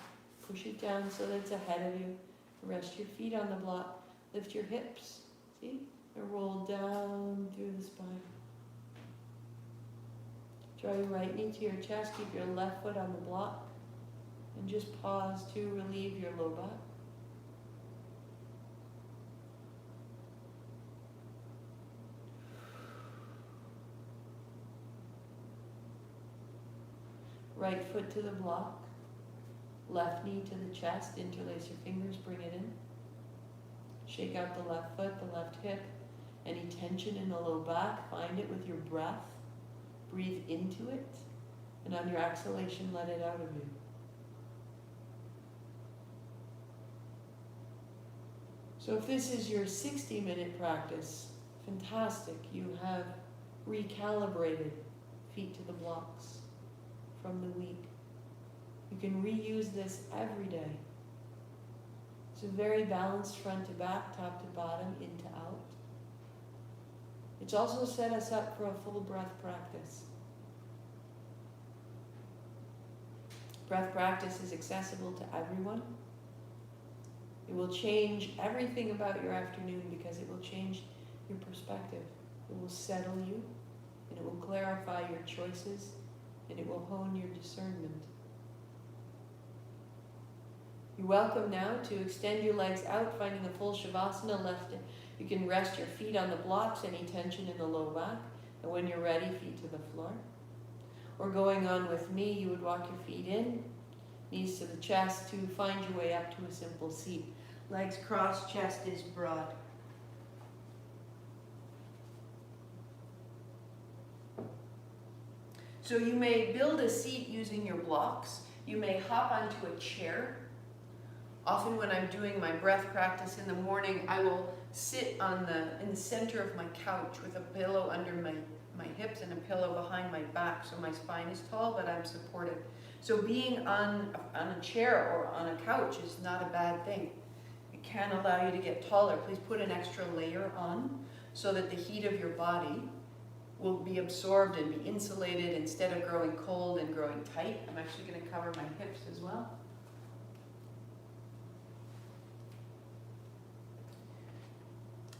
Push it down so that it's ahead of you. Rest your feet on the block. Lift your hips. See? And roll down through the spine. Draw your right knee to your chest. Keep your left foot on the block. And just pause to relieve your low back. Right foot to the block. Left knee to the chest. Interlace your fingers. Bring it in. Shake out the left foot, the left hip. Any tension in the low back, find it with your breath. Breathe into it. And on your exhalation, let it out of you. So if this is your 60-minute practice, fantastic. You have recalibrated feet to the blocks from the week. You can reuse this every day. It's a very balanced front to back, top to bottom, in to out. It's also set us up for a full breath practice. Breath practice is accessible to everyone. It will change everything about your afternoon because it will change your perspective. It will settle you, and it will clarify your choices, and it will hone your discernment. You're welcome now to extend your legs out, finding a full Shavasana left. You can rest your feet on the blocks, any tension in the low back, and when you're ready, feet to the floor. Or going on with me, you would walk your feet in, knees to the chest to find your way up to a simple seat. Legs crossed, chest is broad. So you may build a seat using your blocks. You may hop onto a chair. Often when I'm doing my breath practice in the morning, I will sit in the center of my couch with a pillow under my hips and a pillow behind my back so my spine is tall, but I'm supported. So being on a chair or on a couch is not a bad thing. It can allow you to get taller. Please put an extra layer on so that the heat of your body will be absorbed and be insulated instead of growing cold and growing tight. I'm actually going to cover my hips as well.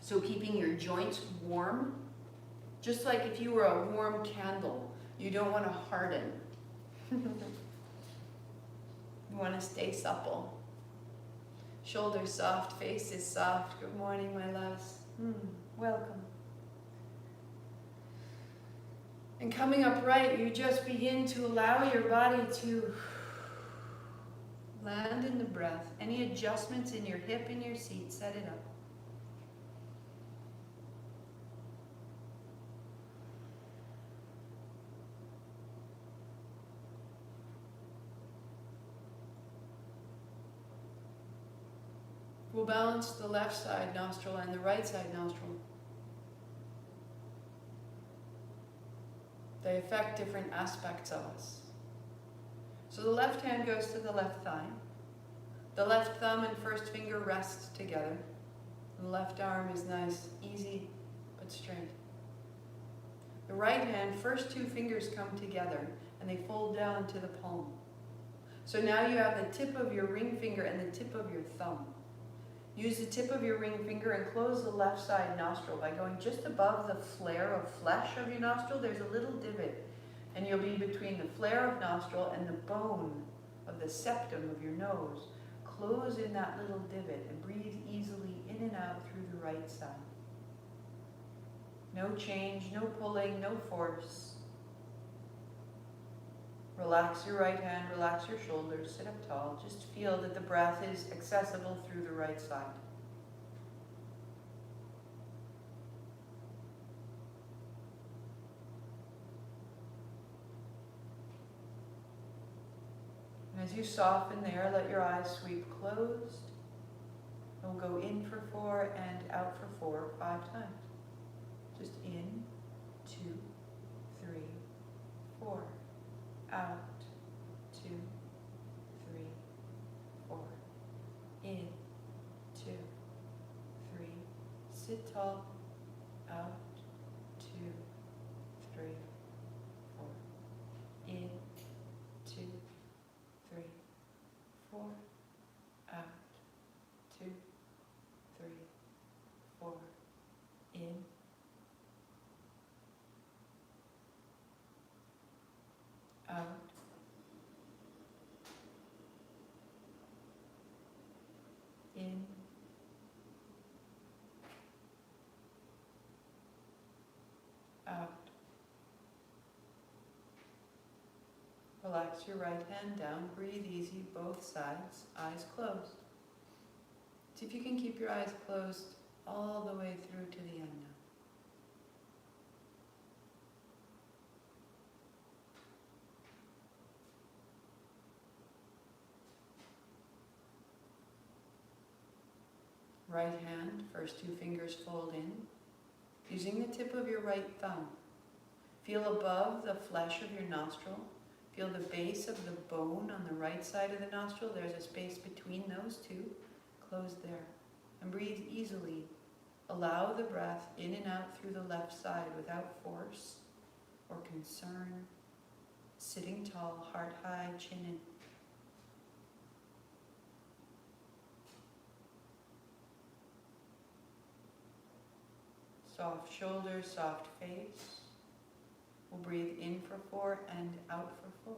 So keeping your joints warm, just like if you were a warm candle, you don't want to harden. You want to stay supple. Shoulders soft, face is soft. Good morning, my loves. Welcome. And coming upright, you just begin to allow your body to land in the breath. Any adjustments in your hip, in your seat, set it up. will balance the left side nostril and the right side nostril. They affect different aspects of us. So the left hand goes to the left thigh. The left thumb and first finger rest together. The left arm is nice, easy, but straight. The right hand, first two fingers come together and they fold down to the palm. So now you have the tip of your ring finger and the tip of your thumb. Use the tip of your ring finger and close the left side nostril by going just above the flare of flesh of your nostril. There's a little divot, and you'll be between the flare of nostril and the bone of the septum of your nose. Close in that little divot and breathe easily in and out through the right side. No change, no pulling, no force. Relax your right hand, relax your shoulders, sit up tall. Just feel that the breath is accessible through the right side. And as you soften there, let your eyes sweep closed. And we'll go in for 4 and out for 4, 5 times. Just in, 2, 3, 4. Out, 2, 3, 4. In, 2, 3. Sit tall. Out, 2, 3, 4. In, 2, 3, 4. Out, 2, 3, 4. In. Out. In. Out. Relax your right hand down. Breathe easy, both sides, eyes closed. See if you can keep your eyes closed all the way through to the end now. Right hand, first two fingers fold in. Using the tip of your right thumb, feel above the flesh of your nostril. Feel the base of the bone on the right side of the nostril. There's a space between those two. Close there. And breathe easily. Allow the breath in and out through the left side without force or concern. Sitting tall, heart high, chin in. Soft shoulders, soft face. We'll breathe in for 4 and out for 4.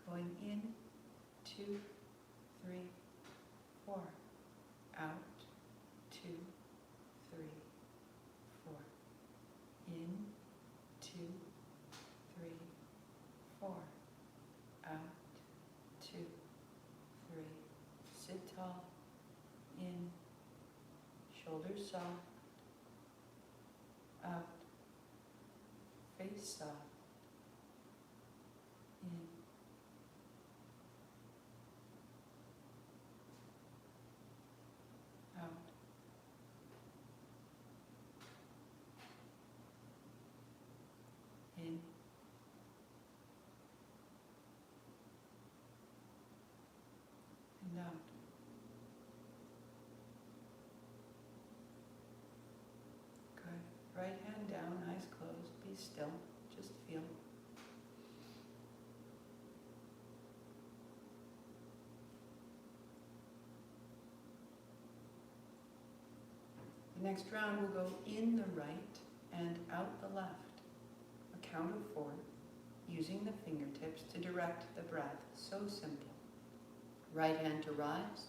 Going in, 2, 3, 4. Out, 2, 3, 4. In, 2, 3, 4. Out, 2, 3. Sit tall. In, shoulders soft. Out, face soft. In, out. In, and out. Good. Right hand down, eyes closed. Be still. Just feel. The next round will go in the right and out the left. A count of 4, using the fingertips to direct the breath. So simple. Right hand to rise.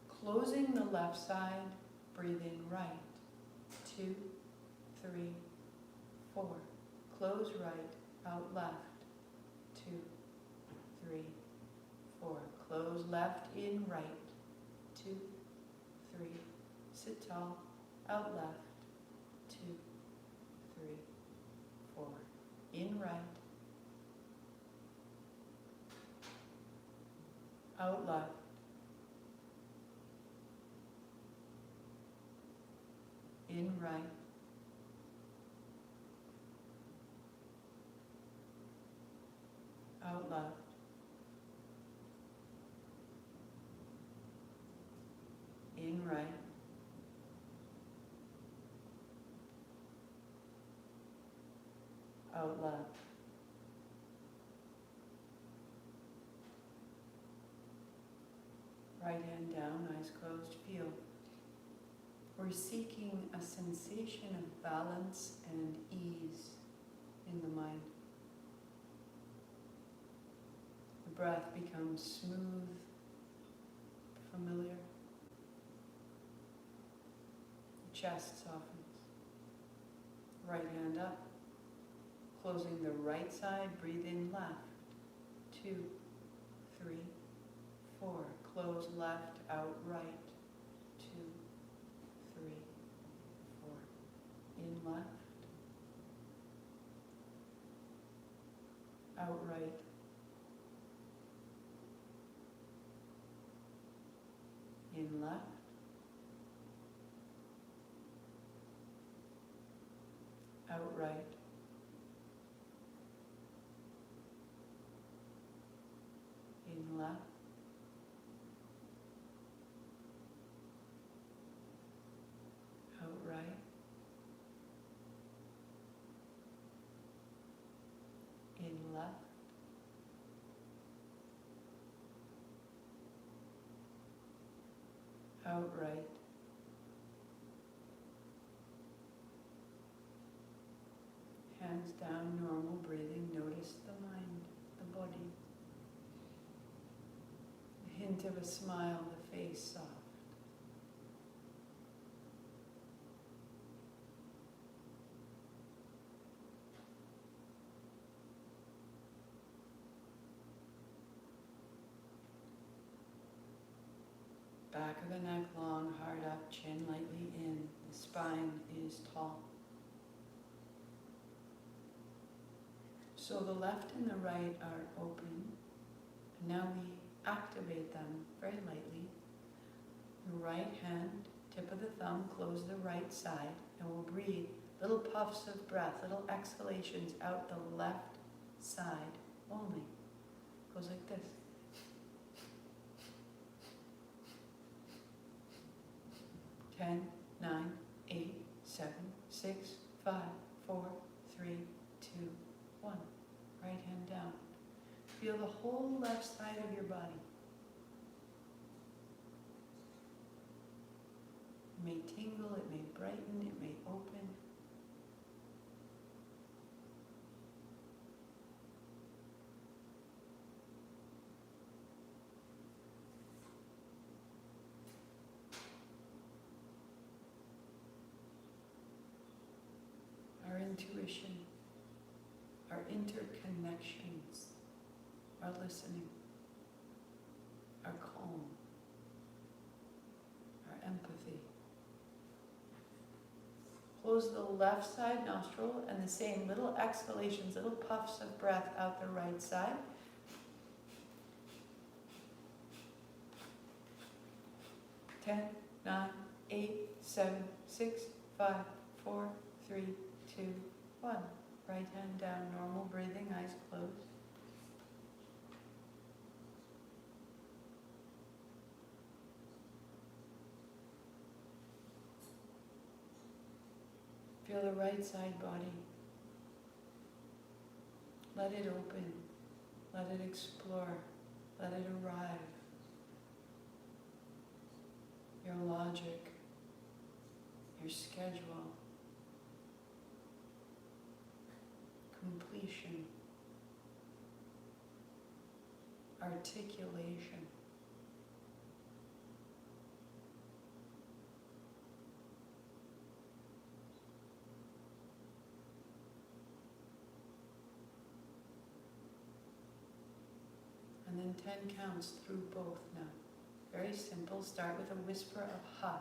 Closing the left side, breathing right. 2, 3, 4. Close right, out left. 2, 3, 4. Close left, in right. 2, 3. Sit tall, out left. 2, 3, 4. In right. Out left. right. Out left. In right. Out left. Right hand down, eyes closed, feel. We're seeking a sensation of balance and ease in the mind. The breath becomes smooth, familiar. The chest softens. Right hand up. Closing the right side, breathe in left. 2, 3, 4. Close left, out right. 2, 3, 4. In left. Out right. In left. Out right. In left. Out right. In left. Out right. Hands down, normal breathing. Notice the mind, the body. A hint of a smile, the face soft. Back of the neck long, heart up, chin lightly in. The spine is tall. So the left and the right are open. And now we activate them very lightly. The right hand, tip of the thumb, close the right side, and we'll breathe little puffs of breath, little exhalations out the left side only. Goes like this. Ten, 9, 8, 7, 6, 5, 4, 3, 2, 1. Right hand down. Feel the whole left side of your body. It may tingle, it may brighten, it may open. Our intuition, our interconnections, our listening, our calm, our empathy. Close the left side nostril and the same little exhalations, little puffs of breath out the right side. Ten, 9, 8, 7, 6, 5, 4, 3, 2, 1. Right hand down, normal breathing, eyes closed. Feel the right side body. Let it open. Let it explore. Let it arrive. Your logic, your schedule, completion, articulation. And then 10 counts through both now. Very simple. Start with a whisper of ha.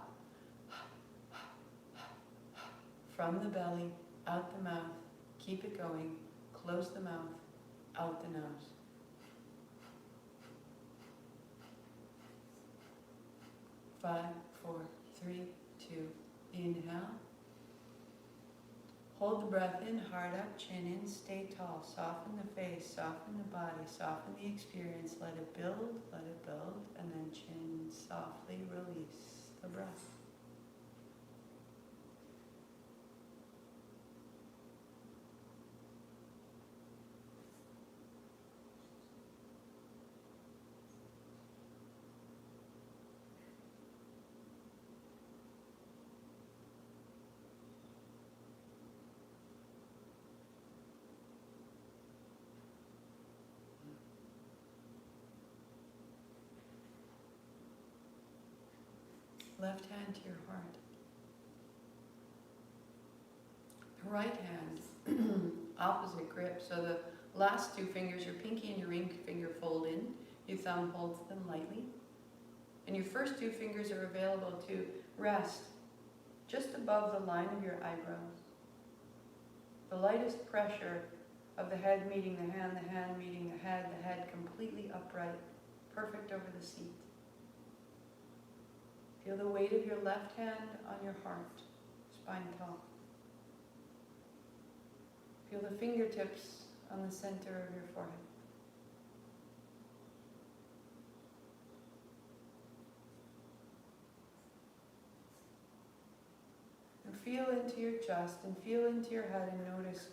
From the belly, out the mouth. Keep it going. Close the mouth, out the nose. Five, 4, 3, 2. Inhale. Hold the breath in, heart up, chin in, stay tall. Soften the face, soften the body, soften the experience. Let it build, and then chin softly release the breath. Left hand to your heart. Right hand, opposite grip. So the last two fingers, your pinky and your ring finger fold in. Your thumb holds them lightly. And your first two fingers are available to rest just above the line of your eyebrows. The lightest pressure of the head meeting the hand meeting the head completely upright, perfect over the seat. Feel the weight of your left hand on your heart, spine tall. Feel the fingertips on the center of your forehead. And feel into your chest and feel into your head and notice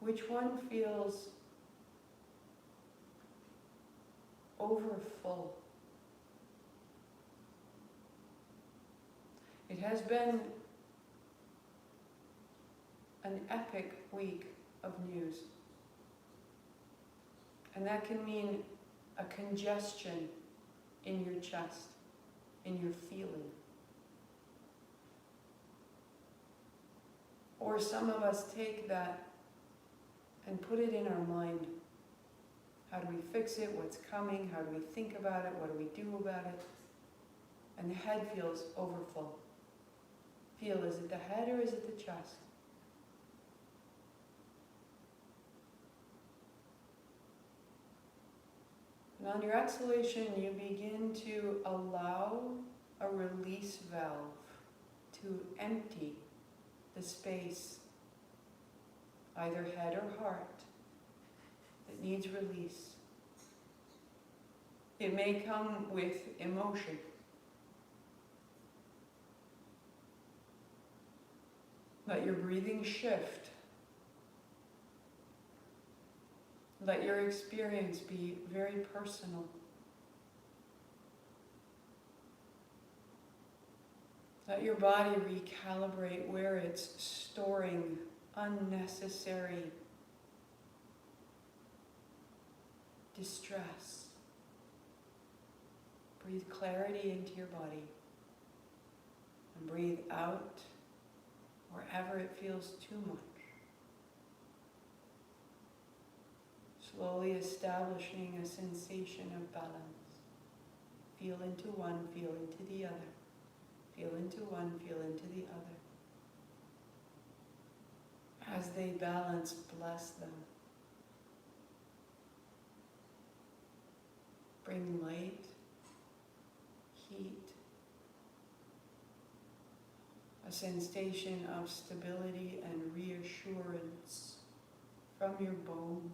which one feels overfull. It has been an epic week of news. And that can mean a congestion in your chest, in your feeling. Or some of us take that and put it in our mind. How do we fix it? What's coming? How do we think about it? What do we do about it? And the head feels overfull. Feel, is it the head or is it the chest? And on your exhalation, you begin to allow a release valve to empty the space, either head or heart, that needs release. It may come with emotion. Let your breathing shift. Let your experience be very personal. Let your body recalibrate where it's storing unnecessary distress. Breathe clarity into your body and breathe out wherever it feels too much. Slowly establishing a sensation of balance. Feel into one, feel into the other. Feel into one, feel into the other. As they balance, bless them. Bring light, heat, a sensation of stability and reassurance from your bones.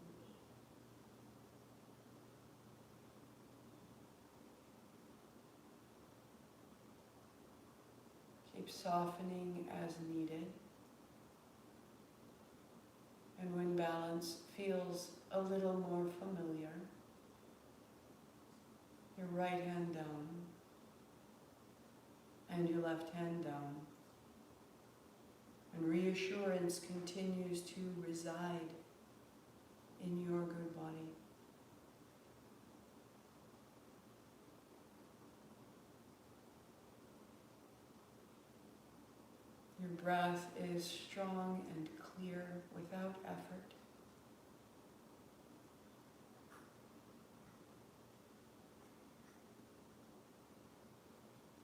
Keep softening as needed. And when balance feels a little more familiar, your right hand down and your left hand down. And reassurance continues to reside in your good body. Your breath is strong and clear without effort.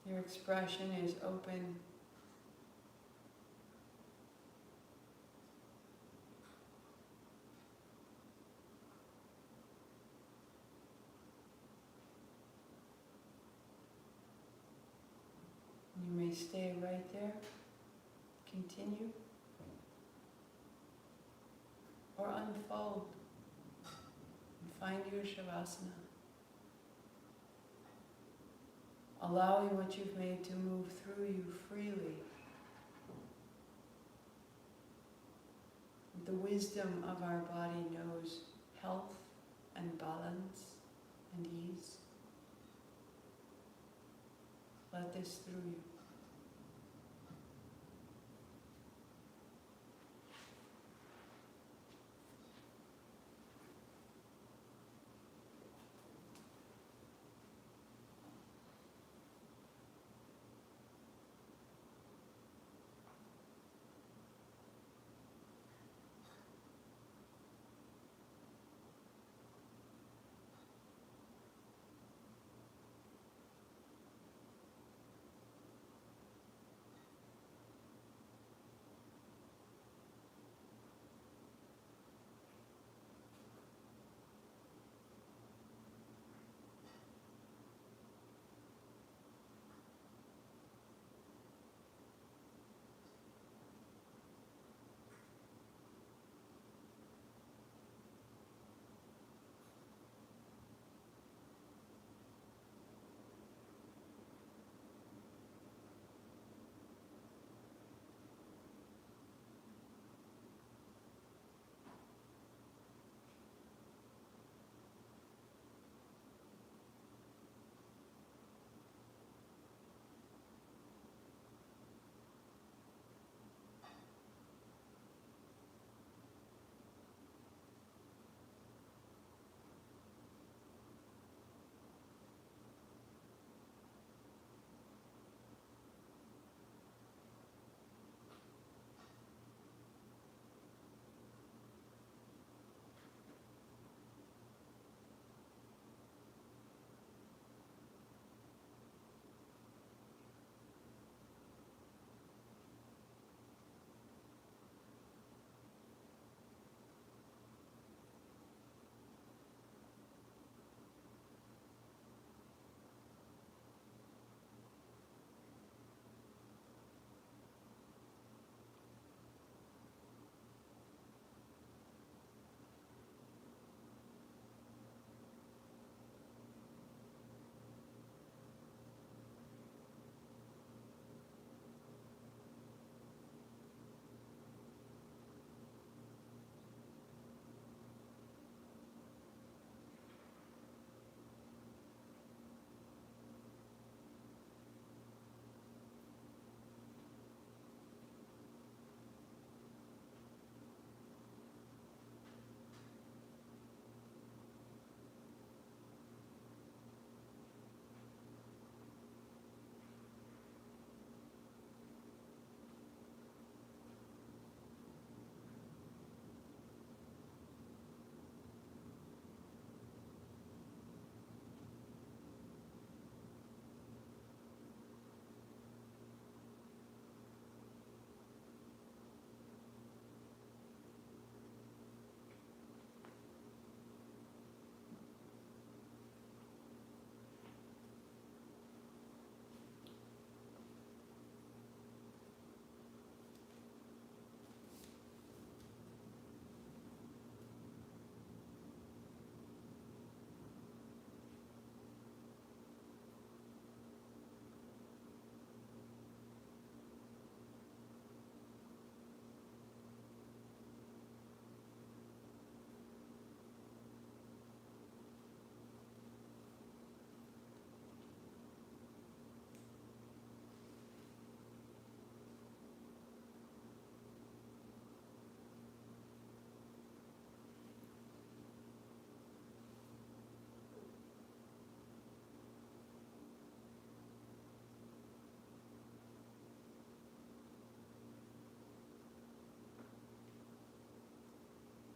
Your expression is open. You may stay right there. Continue. continue or unfold and find your Shavasana. Allowing what you've made to move through you freely. The wisdom of our body knows health and balance and ease. Let this through you.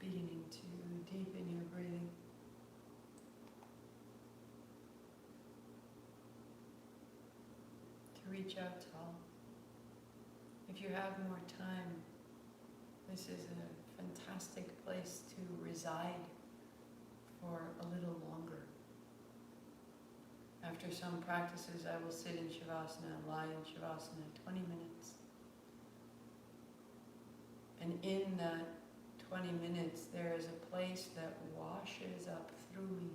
Beginning to deepen your breathing. To reach out tall. If you have more time, this is a fantastic place to reside for a little longer. After some practices, I will sit in Shavasana, lie in Shavasana 20 minutes. And in that 20 minutes, there is a place that washes up through me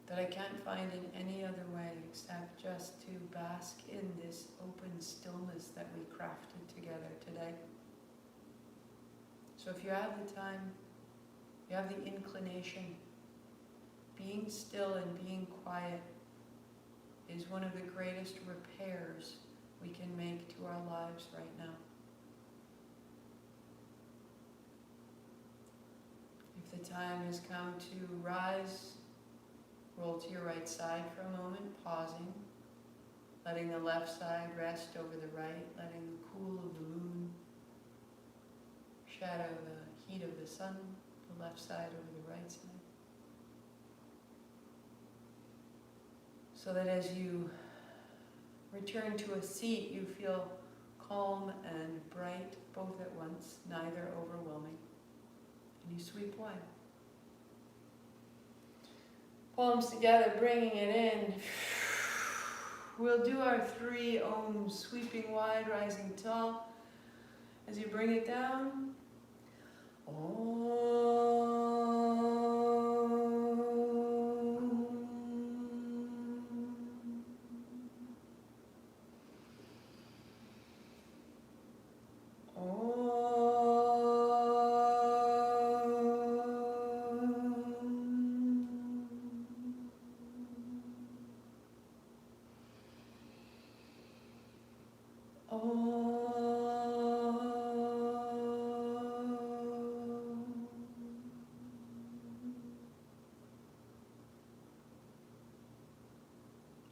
that I can't find in any other way except just to bask in this open stillness that we crafted together today. So if you have the time, you have the inclination, being still and being quiet is one of the greatest repairs we can make to our lives right now. If the time has come to rise, roll to your right side for a moment, pausing, letting the left side rest over the right, letting the cool of the moon shadow the heat of the sun, the left side over the right side. So that as you return to a seat, you feel calm and bright both at once, neither overwhelming. And you sweep wide. Palms together, bringing it in. We'll do our 3 ohms, sweeping wide, rising tall. As you bring it down,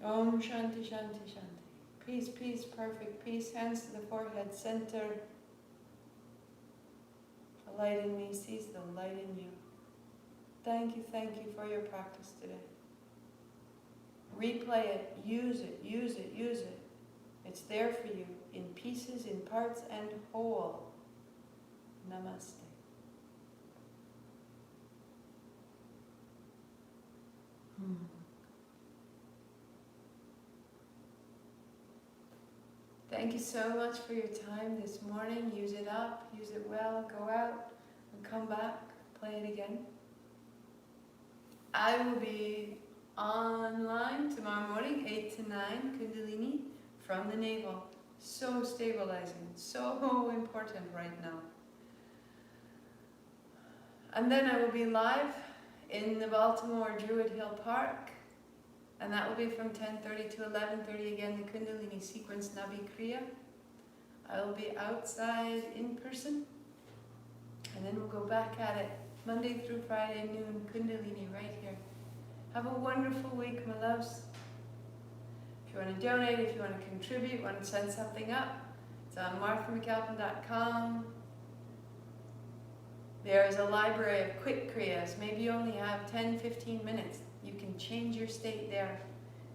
Om Shanti Shanti Shanti. Peace, peace, perfect peace. Hands to the forehead, center. The light in me sees the light in you. Thank you for your practice today. Replay it, use it, use it, use it. It's there for you, in pieces, in parts, and whole. Namaste. Thank you so much for your time this morning. Use it up, use it well, go out, and come back, play it again. I will be online tomorrow morning, 8 to 9, Kundalini, from the navel. So stabilizing, so important right now. And then I will be live in the Baltimore Druid Hill Park, and that will be from 10:30 to 11:30, again, the Kundalini sequence Nabi Kriya. I will be outside in person, and then we'll go back at it Monday through Friday noon, Kundalini right here. Have a wonderful week, my loves. If you want to donate, if you want to contribute, want to send something up, it's on marthamcalpin.com. There is a library of quick kriyas. Maybe you only have 10-15 minutes. You can change your state there.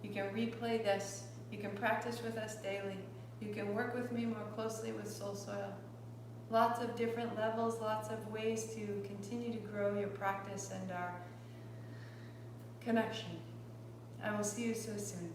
You can replay this. You can practice with us daily. You can work with me more closely with Soul Soil. Lots of different levels, lots of ways to continue to grow your practice and our connection. I will see you so soon.